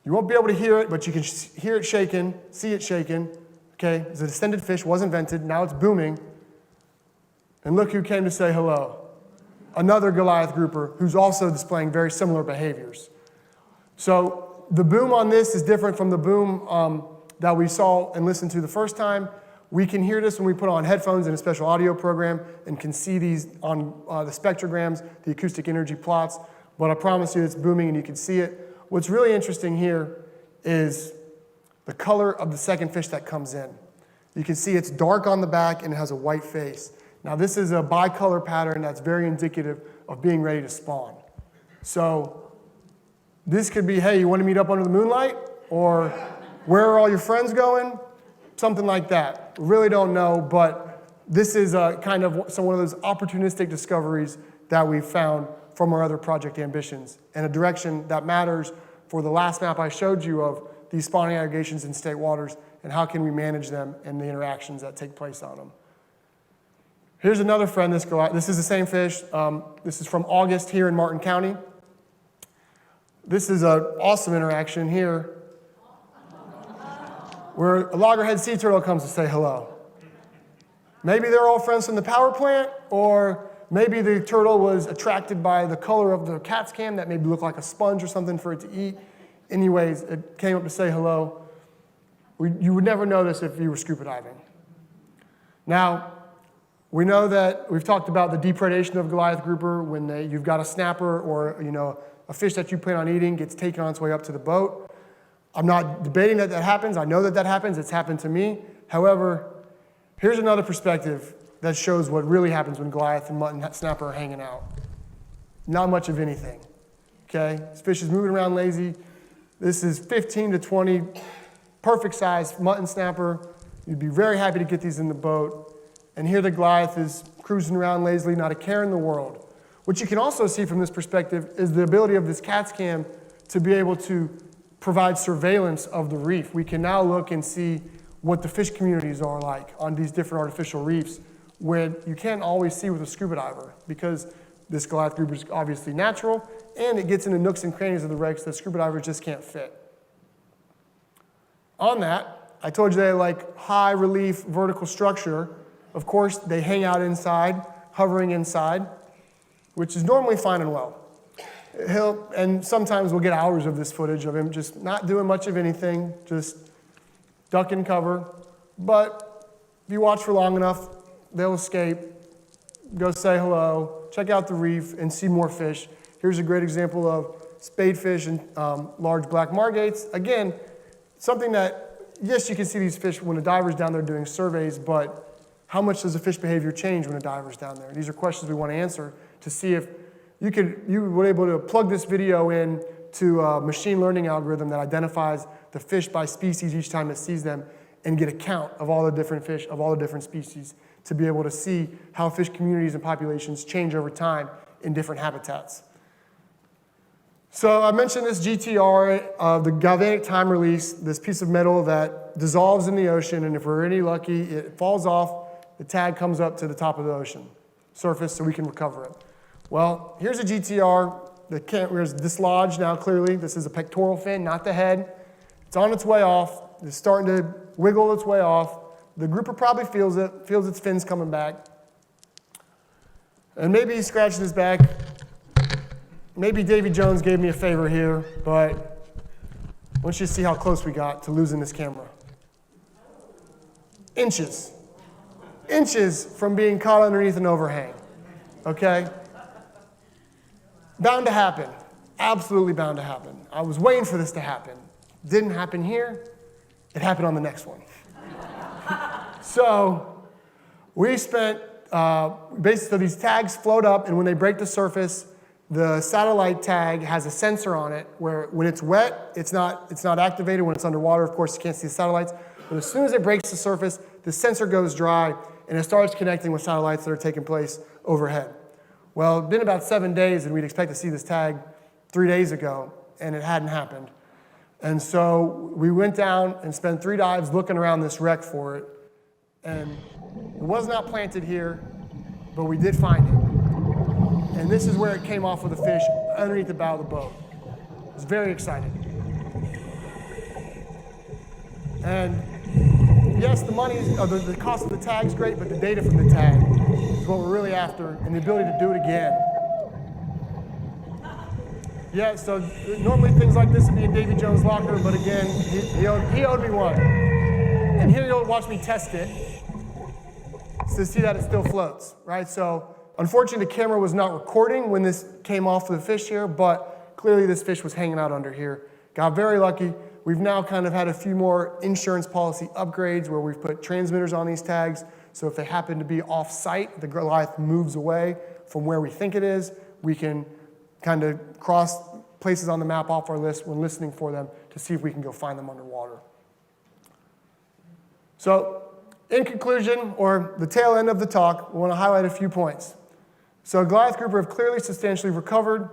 You won't be able to hear it, but you can hear it shaking, see it shaking. Okay, it's a descended fish, wasn't vented, now it's booming. And look who came to say hello. Another Goliath grouper who's also displaying very similar behaviors. So the boom on this is different from the boom that we saw and listened to the first time. We can hear this when we put on headphones in a special audio program and can see these on the spectrograms, the acoustic energy plots. But I promise you it's booming and you can see it. What's really interesting here is the color of the second fish that comes in. You can see it's dark on the back and it has a white face. Now this is a bicolor pattern that's very indicative of being ready to spawn. So this could be, hey, you want to meet up under the moonlight? Or where are all your friends going? Something like that. Really don't know, but this is kind of one of those opportunistic discoveries that we found from our other project ambitions, and a direction that matters for the last map I showed you of these spawning aggregations in state waters and how can we manage them and the interactions that take place on them. Here's another friend. This is the same fish. This is from August here in Martin County. This is an awesome interaction here where a loggerhead sea turtle comes to say hello. Maybe they're all friends from the power plant, or maybe the turtle was attracted by the color of the CatCam that maybe looked like a sponge or something for it to eat. Anyways, it came up to say hello. You would never know this if you were scuba diving. Now, we know that we've talked about the depredation of Goliath grouper when you've got a snapper or a fish that you plan on eating gets taken on its way up to the boat. I'm not debating that happens. I know that happens. It's happened to me. However, here's another perspective that shows what really happens when Goliath and mutton snapper are hanging out. Not much of anything. Okay? This fish is moving around lazy. This is 15 to 20, perfect size mutton snapper. You'd be very happy to get these in the boat. And here the Goliath is cruising around lazily, not a care in the world. What you can also see from this perspective is the ability of this CatCam to be able to provide surveillance of the reef. We can now look and see what the fish communities are like on these different artificial reefs, where you can't always see with a scuba diver, because this Goliath grouper is obviously natural, and it gets into nooks and crannies of the wrecks that scuba divers just can't fit. On that, I told you they like high relief vertical structure. Of course, they hang out inside, hovering inside, which is normally fine and well. And sometimes we'll get hours of this footage of him just not doing much of anything, just duck and cover. But if you watch for long enough, they'll escape, go say hello, check out the reef, and see more fish. Here's a great example of spadefish and large black margates. Again, something that, yes, you can see these fish when a diver's down there doing surveys, but how much does the fish behavior change when a diver's down there? These are questions we want to answer to see if you were able to plug this video in to a machine learning algorithm that identifies the fish by species each time it sees them and get a count of all the different fish of all the different species to be able to see how fish communities and populations change over time in different habitats. So I mentioned this GTR, the galvanic time release, this piece of metal that dissolves in the ocean, and if we're any lucky, it falls off, the tag comes up to the top of the ocean surface so we can recover it. Well, here's a GTR that was dislodged now clearly. This is a pectoral fin, not the head. It's on its way off. It's starting to wiggle its way off. The grouper probably feels it, feels its fins coming back. And maybe he's scratching his back. maybe Davy Jones gave me a favor here, but I want you to see how close we got to losing this camera. Inches. Inches from being caught underneath an overhang, okay? Bound to happen. Absolutely bound to happen. I was waiting for this to happen. Didn't happen here. It happened on the next one. So we spent, basically these tags float up, and when they break the surface, the satellite tag has a sensor on it where when it's wet, it's not activated. When it's underwater, of course, you can't see the satellites. But as soon as it breaks the surface, the sensor goes dry, and it starts connecting with satellites that are taking place overhead. Well, it's been about 7 days, and we'd expect to see this tag 3 days ago, and it hadn't happened. And so we went down and spent 3 dives looking around this wreck for it. And it was not planted here, but we did find it. And this is where it came off with a fish underneath the bow of the boat. I was very excited. And yes, the money, the cost of the tag is great, but the data from the tag is what we're really after, and the ability to do it again. Yeah, so normally things like this would be in Davy Jones' locker, but again, he owed me one. And here you'll watch me test it to see that it still floats, right? So unfortunately, the camera was not recording when this came off of the fish here, but clearly this fish was hanging out under here. Got very lucky. We've now kind of had a few more insurance policy upgrades where we've put transmitters on these tags, so if they happen to be off-site, the Goliath moves away from where we think it is, we can kind of cross places on the map off our list when listening for them to see if we can go find them underwater. So in conclusion, or the tail end of the talk, we want to highlight a few points. So Goliath grouper have clearly substantially recovered.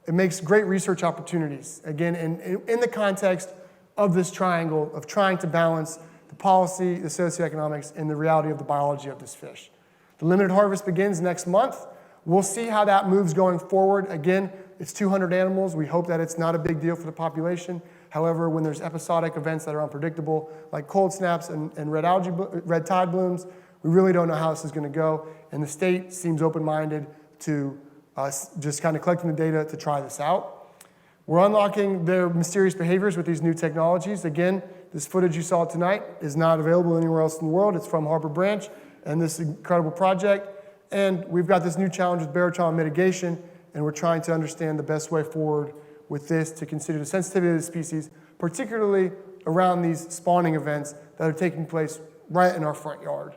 It makes great research opportunities, again, in the context of this triangle of trying to balance the policy, the socioeconomics, and the reality of the biology of this fish. The limited harvest begins next month. We'll see how that moves going forward. Again, it's 200 animals. We hope that it's not a big deal for the population. However, when there's episodic events that are unpredictable, like cold snaps and red tide blooms, we really don't know how this is going to go. And the state seems open-minded to us just kind of collecting the data to try this out. We're unlocking their mysterious behaviors with these new technologies. Again, this footage you saw tonight is not available anywhere else in the world. It's from Harbor Branch and this incredible project. And we've got this new challenge with barotrauma mitigation, and we're trying to understand the best way forward with this to consider the sensitivity of the species, particularly around these spawning events that are taking place right in our front yard.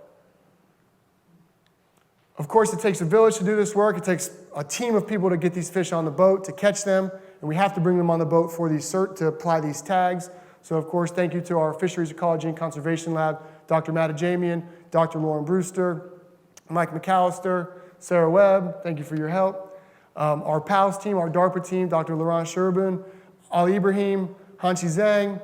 Of course, it takes a village to do this work. It takes a team of people to get these fish on the boat, to catch them, and we have to bring them on the boat for these to apply these tags. So, of course, thank you to our Fisheries, Ecology, and Conservation Lab, Dr. Matt Ajamian, Dr. Lauren Brewster, Mike McAllister, Sarah Webb, thank you for your help. Our PALS team, our DARPA team, Dr. Laurent Sherbun, Ali Ibrahim, Hanshi Zhang,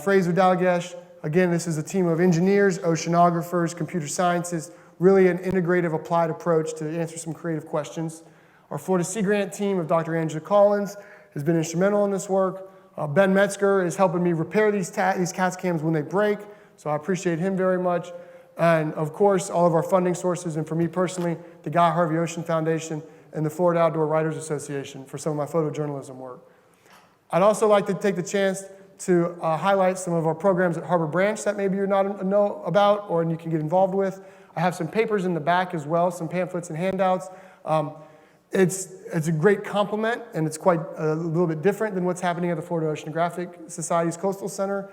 Fraser Dalgesh. Again, this is a team of engineers, oceanographers, computer scientists, really an integrative applied approach to answer some creative questions. Our Florida Sea Grant team of Dr. Angela Collins has been instrumental in this work. Ben Metzger is helping me repair these CatCams when they break, so I appreciate him very much. And of course, all of our funding sources, and for me personally, the Guy Harvey Ocean Foundation and the Florida Outdoor Writers Association for some of my photojournalism work. I'd also like to take the chance to highlight some of our programs at Harbor Branch that maybe you're not know about or you can get involved with. I have some papers in the back as well, some pamphlets and handouts. It's a great complement, and it's quite a little bit different than what's happening at the Florida Oceanographic Society's Coastal Center.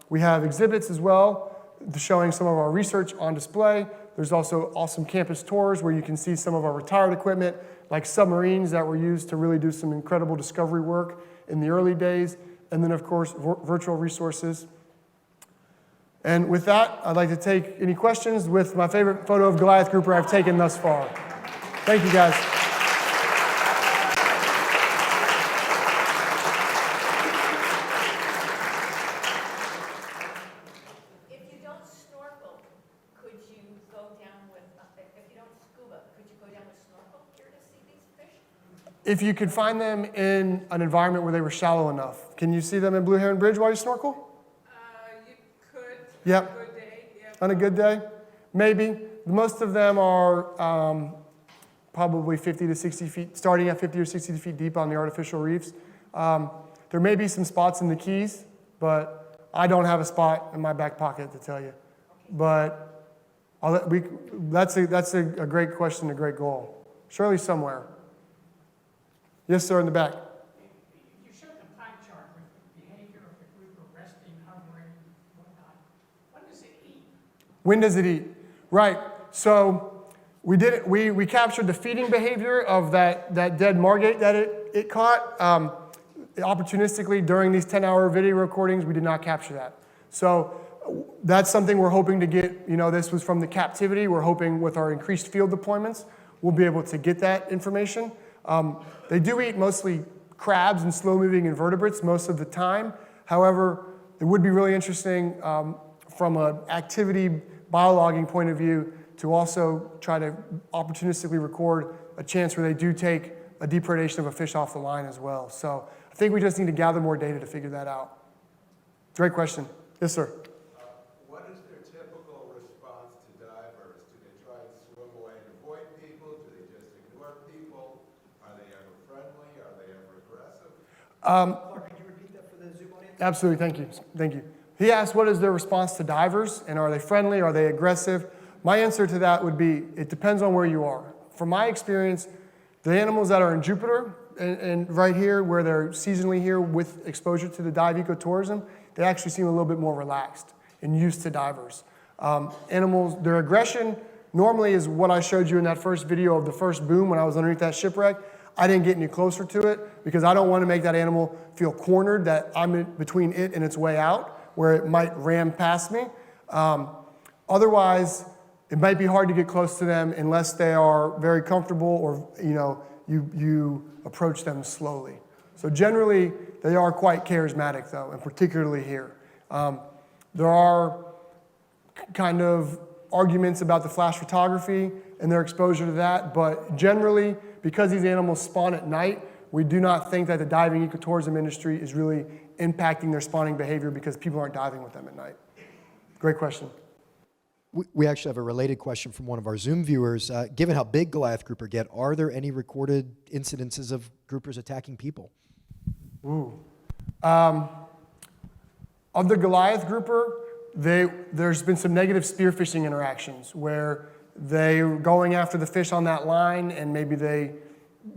We have exhibits as well, showing some of our research on display. There's also awesome campus tours where you can see some of our retired equipment, like submarines that were used to really do some incredible discovery work in the early days, and then, of course, virtual resources. And with that, I'd like to take any questions with my favorite photo of Goliath grouper I've taken thus far. Thank you, guys. If you don't snorkel, could you go down with, if you don't scuba, could you go down with snorkel here to see these fish? If you could find them in an environment where they were shallow enough. Can you see them in Blue Heron Bridge while you snorkel? You could. Yep. On a good day, yeah. On a good day? Maybe. Most of them are probably 50 to 60 feet, starting at 50 or 60 feet deep on the artificial reefs. There may be some spots in the Keys, but I don't have a spot in my back pocket to tell you. But that's a great question, a great goal. Surely somewhere. Yes, sir, in the back. You showed the pie chart with the behavior of the group of resting, hovering, whatnot. When does it eat? When does it eat? Right. So we captured the feeding behavior of that dead margate that it caught. Opportunistically, during these 10-hour video recordings, we did not capture that. So that's something we're hoping to get. This was from the captivity. We're hoping with our increased field deployments, we'll be able to get that information. They do eat mostly crabs and slow-moving invertebrates most of the time. However, it would be really interesting from an activity biologging point of view to also try to opportunistically record a chance where they do take a depredation of a fish off the line as well. So I think we just need to gather more data to figure that out. Great question. Yes, sir. What is their typical response to divers? Do they try and swim away and avoid people? Do they just ignore people? Are they ever friendly? Are they ever aggressive? Clark, could you repeat that for the Zoom audience? Absolutely. Thank you. He asked, what is their response to divers, and are they friendly? Are they aggressive? My answer to that would be, it depends on where you are. From my experience, the animals that are in Jupiter and right here, where they're seasonally here with exposure to the dive ecotourism, they actually seem a little bit more relaxed and used to divers. Animals, their aggression normally is what I showed you in that first video of the first boom when I was underneath that shipwreck. I didn't get any closer to it because I don't want to make that animal feel cornered, that I'm in between it and its way out, where it might ram past me. Otherwise, it might be hard to get close to them unless they are very comfortable or you approach them slowly. So generally, they are quite charismatic though, and particularly here. There are kind of arguments about the flash photography and their exposure to that, but generally, because these animals spawn at night, we do not think that the diving ecotourism industry is really impacting their spawning behavior because people aren't diving with them at night. Great question. We actually have a related question from one of our Zoom viewers. Given how big Goliath grouper get, are there any recorded incidences of groupers attacking people? Ooh. Of the Goliath grouper, there's been some negative spearfishing interactions where they're going after the fish on that line and maybe they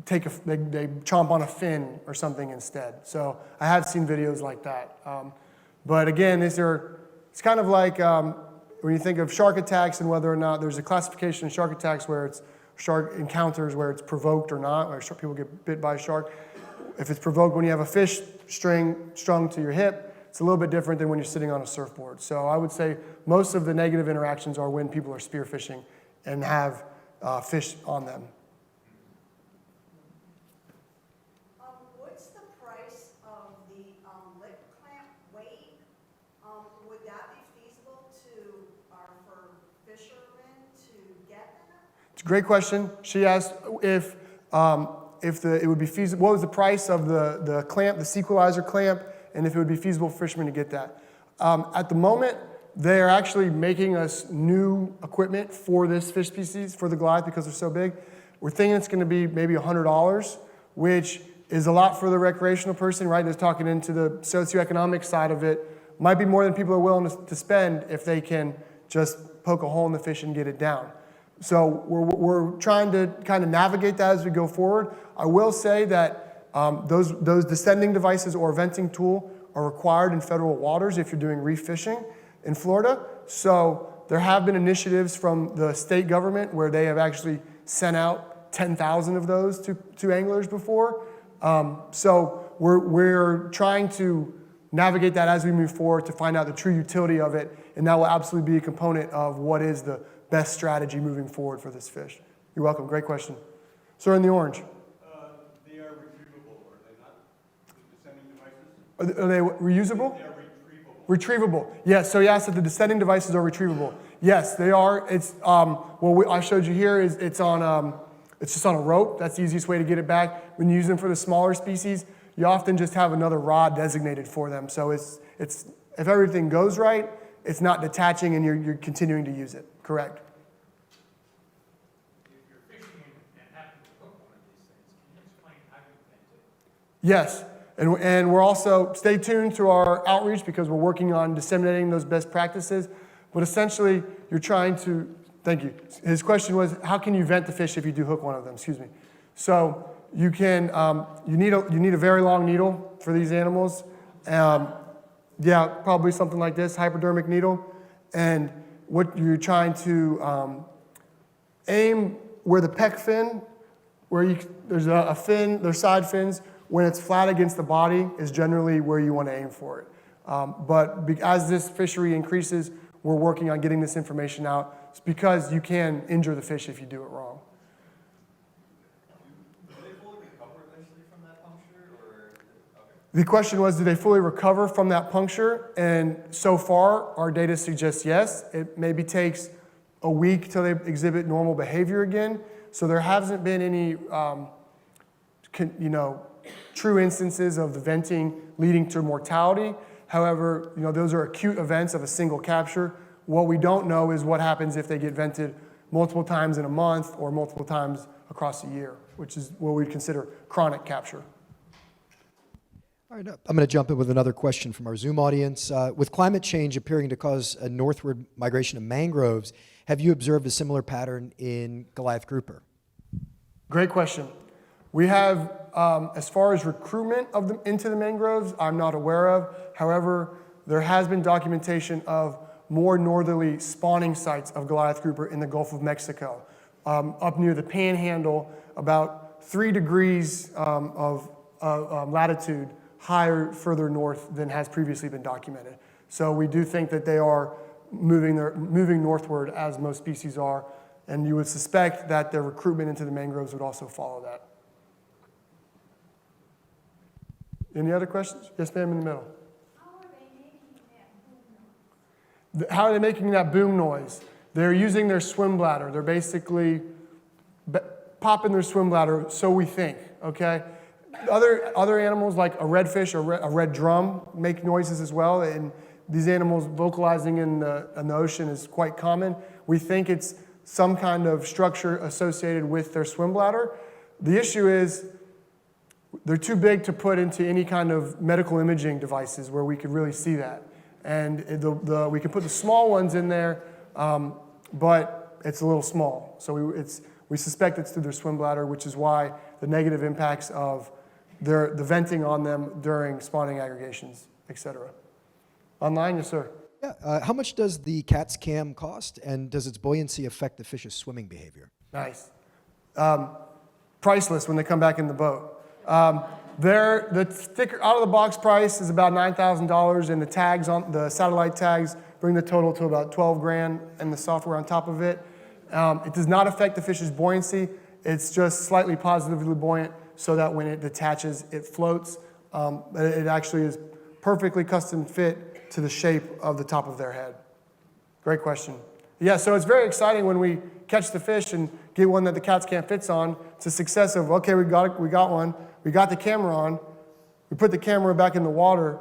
chomp on a fin or something instead. So I have seen videos like that. But again, it's kind of like when you think of shark attacks and whether or not there's a classification of shark attacks where it's shark encounters where it's provoked or not, where people get bit by a shark. If it's provoked when you have a fish string strung to your hip, it's a little bit different than when you're sitting on a surfboard. So I would say most of the negative interactions are when people are spearfishing and have fish on them. What's the price of the lip clamp weight? Would that be feasible for fishermen to get that? It's a great question. She asked if it would be feasible. What was the price of the clamp, the sequelizer clamp, and if it would be feasible for fishermen to get that. At the moment, they are actually making us new equipment for this fish species, for the Goliath, because they're so big. We're thinking it's going to be maybe $100, which is a lot for the recreational person, right? That's talking into the socioeconomic side of it. Might be more than people are willing to spend if they can just poke a hole in the fish and get it down. So we're trying to kind of navigate that as we go forward. I will say that those descending devices or venting tool are required in federal waters if you're doing reef fishing in Florida. So there have been initiatives from the state government where they have actually sent out 10,000 of those to anglers before. So we're trying to navigate that as we move forward to find out the true utility of it, and that will absolutely be a component of what is the best strategy moving forward for this fish. You're welcome. Great question. Sir in the orange. They are retrievable, are they not? The descending devices? Are they reusable? They are retrievable. Retrievable. Yes. So he asked if the descending devices are retrievable. Yes, they are. It's I showed you here is it's just on a rope. That's the easiest way to get it back. When you use them for the smaller species, you often just have another rod designated for them. So it's if everything goes right, it's not detaching and you're continuing to use it. Correct. If you're fishing and happen Yes, and we're also, stay tuned to our outreach because we're working on disseminating those best practices. But essentially, you're trying to, thank you. His question was, how can you vent the fish if you do hook one of them? Excuse me. So you can, you need a very long needle for these animals. Yeah, probably something like this, hypodermic needle. And what you're trying to aim where the pec fin, there's a fin, there's side fins, when it's flat against the body is generally where you want to aim for it. But as this fishery increases, we're working on getting this information out. It's because you can injure the fish if you do it wrong. Do they fully recover eventually from that puncture? Okay. The question was, do they fully recover from that puncture? And so far, our data suggests yes. It maybe takes a week till they exhibit normal behavior again. So there hasn't been any, true instances of the venting leading to mortality. However, those are acute events of a single capture. What we don't know is what happens if they get vented multiple times in a month or multiple times across a year, which is what we'd consider chronic capture. All right, I'm going to jump in with another question from our Zoom audience. With climate change appearing to cause a northward migration of mangroves, have you observed a similar pattern in Goliath grouper? Great question. We have, as far as recruitment of them into the mangroves, I'm not aware of. However, there has been documentation of more northerly spawning sites of Goliath grouper in the Gulf of Mexico, up near the Panhandle, about 3 degrees of latitude higher further north than has previously been documented. So we do think that they are moving northward, as most species are, and you would suspect that their recruitment into the mangroves would also follow that. Any other questions? Yes, ma'am, in the middle. How are they making that boom noise? They're using their swim bladder. They're basically popping their swim bladder, so we think, okay? Other animals like a redfish or a red drum make noises as well, and these animals vocalizing in the ocean is quite common. We think it's some kind of structure associated with their swim bladder. The issue is they're too big to put into any kind of medical imaging devices where we could really see that. And we can put the small ones in there, but it's a little small. So we suspect it's through their swim bladder, which is why the negative impacts of the venting on them during spawning aggregations, et cetera. Online, yes, sir. Yeah. How much does the CatCam cost, and does its buoyancy affect the fish's swimming behavior? Nice. Priceless when they come back in the boat. The sticker out of the box price is about $9,000, and the tags on the satellite tags bring the total to about 12 grand, and the software on top of it. It does not affect the fish's buoyancy. It's just slightly positively buoyant, so that when it detaches, it floats. It actually is perfectly custom fit to the shape of the top of their head. Great question. Yeah, so it's very exciting when we catch the fish and get one that the CatCam fits on. It's a success of, okay, we got one, we got the camera on, we put the camera back in the water.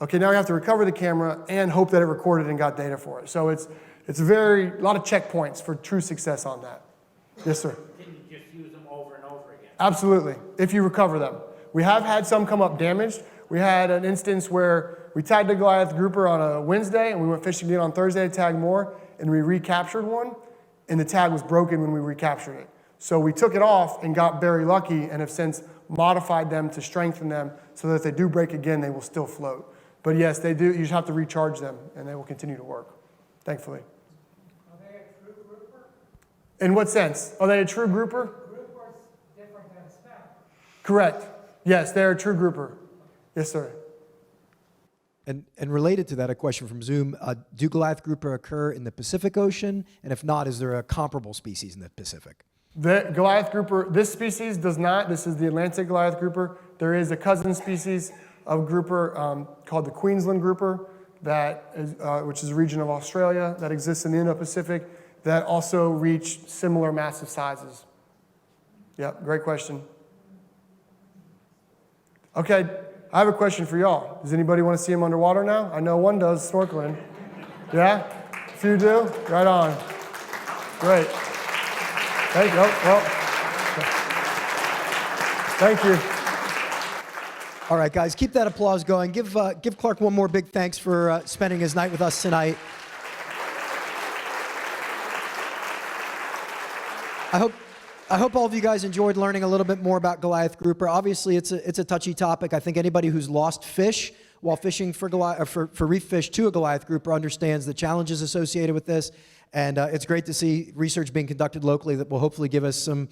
Okay, now we have to recover the camera and hope that it recorded and got data for it. So it's a lot of checkpoints for true success on that. Yes, sir. Can you just use them over and over again? Absolutely, if you recover them. We have had some come up damaged. We had an instance where we tagged a Goliath grouper on a Wednesday, and we went fishing again on Thursday to tag more, and we recaptured one, and the tag was broken when we recaptured it. So we took it off and got very lucky, and have since modified them to strengthen them so that if they do break again, they will still float. But yes, they do. You just have to recharge them, and they will continue to work, thankfully. Are they a true grouper? In what sense? Are they a true grouper? Grouper is different than snapper. Correct. Yes, they're a true grouper. Yes, sir. And related to that, a question from Zoom. Do Goliath grouper occur in the Pacific Ocean? And if not, is there a comparable species in the Pacific? The Goliath grouper, this species does not. This is the Atlantic Goliath grouper. There is a cousin species of grouper called the Queensland grouper, which is a region of Australia that exists in the Indo-Pacific, that also reach similar massive sizes. Yep, great question. Okay, I have a question for y'all. Does anybody want to see him underwater now? I know one does, snorkeling. Yeah? A few do? Right on. Great. Thank you. Well, thank you. All right, guys, keep that applause going. Give Clark one more big thanks for spending his night with us tonight. I hope all of you guys enjoyed learning a little bit more about Goliath grouper. Obviously, it's a touchy topic. I think anybody who's lost fish while fishing for reef fish to a Goliath grouper understands the challenges associated with this. And it's great to see research being conducted locally that will hopefully give us some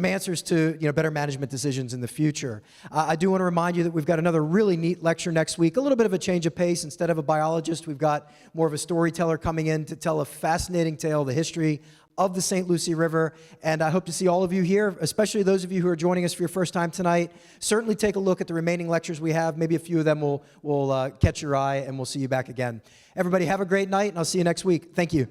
answers to better management decisions in the future. I do want to remind you that we've got another really neat lecture next week, a little bit of a change of pace. Instead of a biologist, we've got more of a storyteller coming in to tell a fascinating tale of the history of the St. Lucie River. And I hope to see all of you here, especially those of you who are joining us for your first time tonight. Certainly take a look at the remaining lectures we have. Maybe a few of them will catch your eye, and we'll see you back again. Everybody have a great night, and I'll see you next week. Thank you.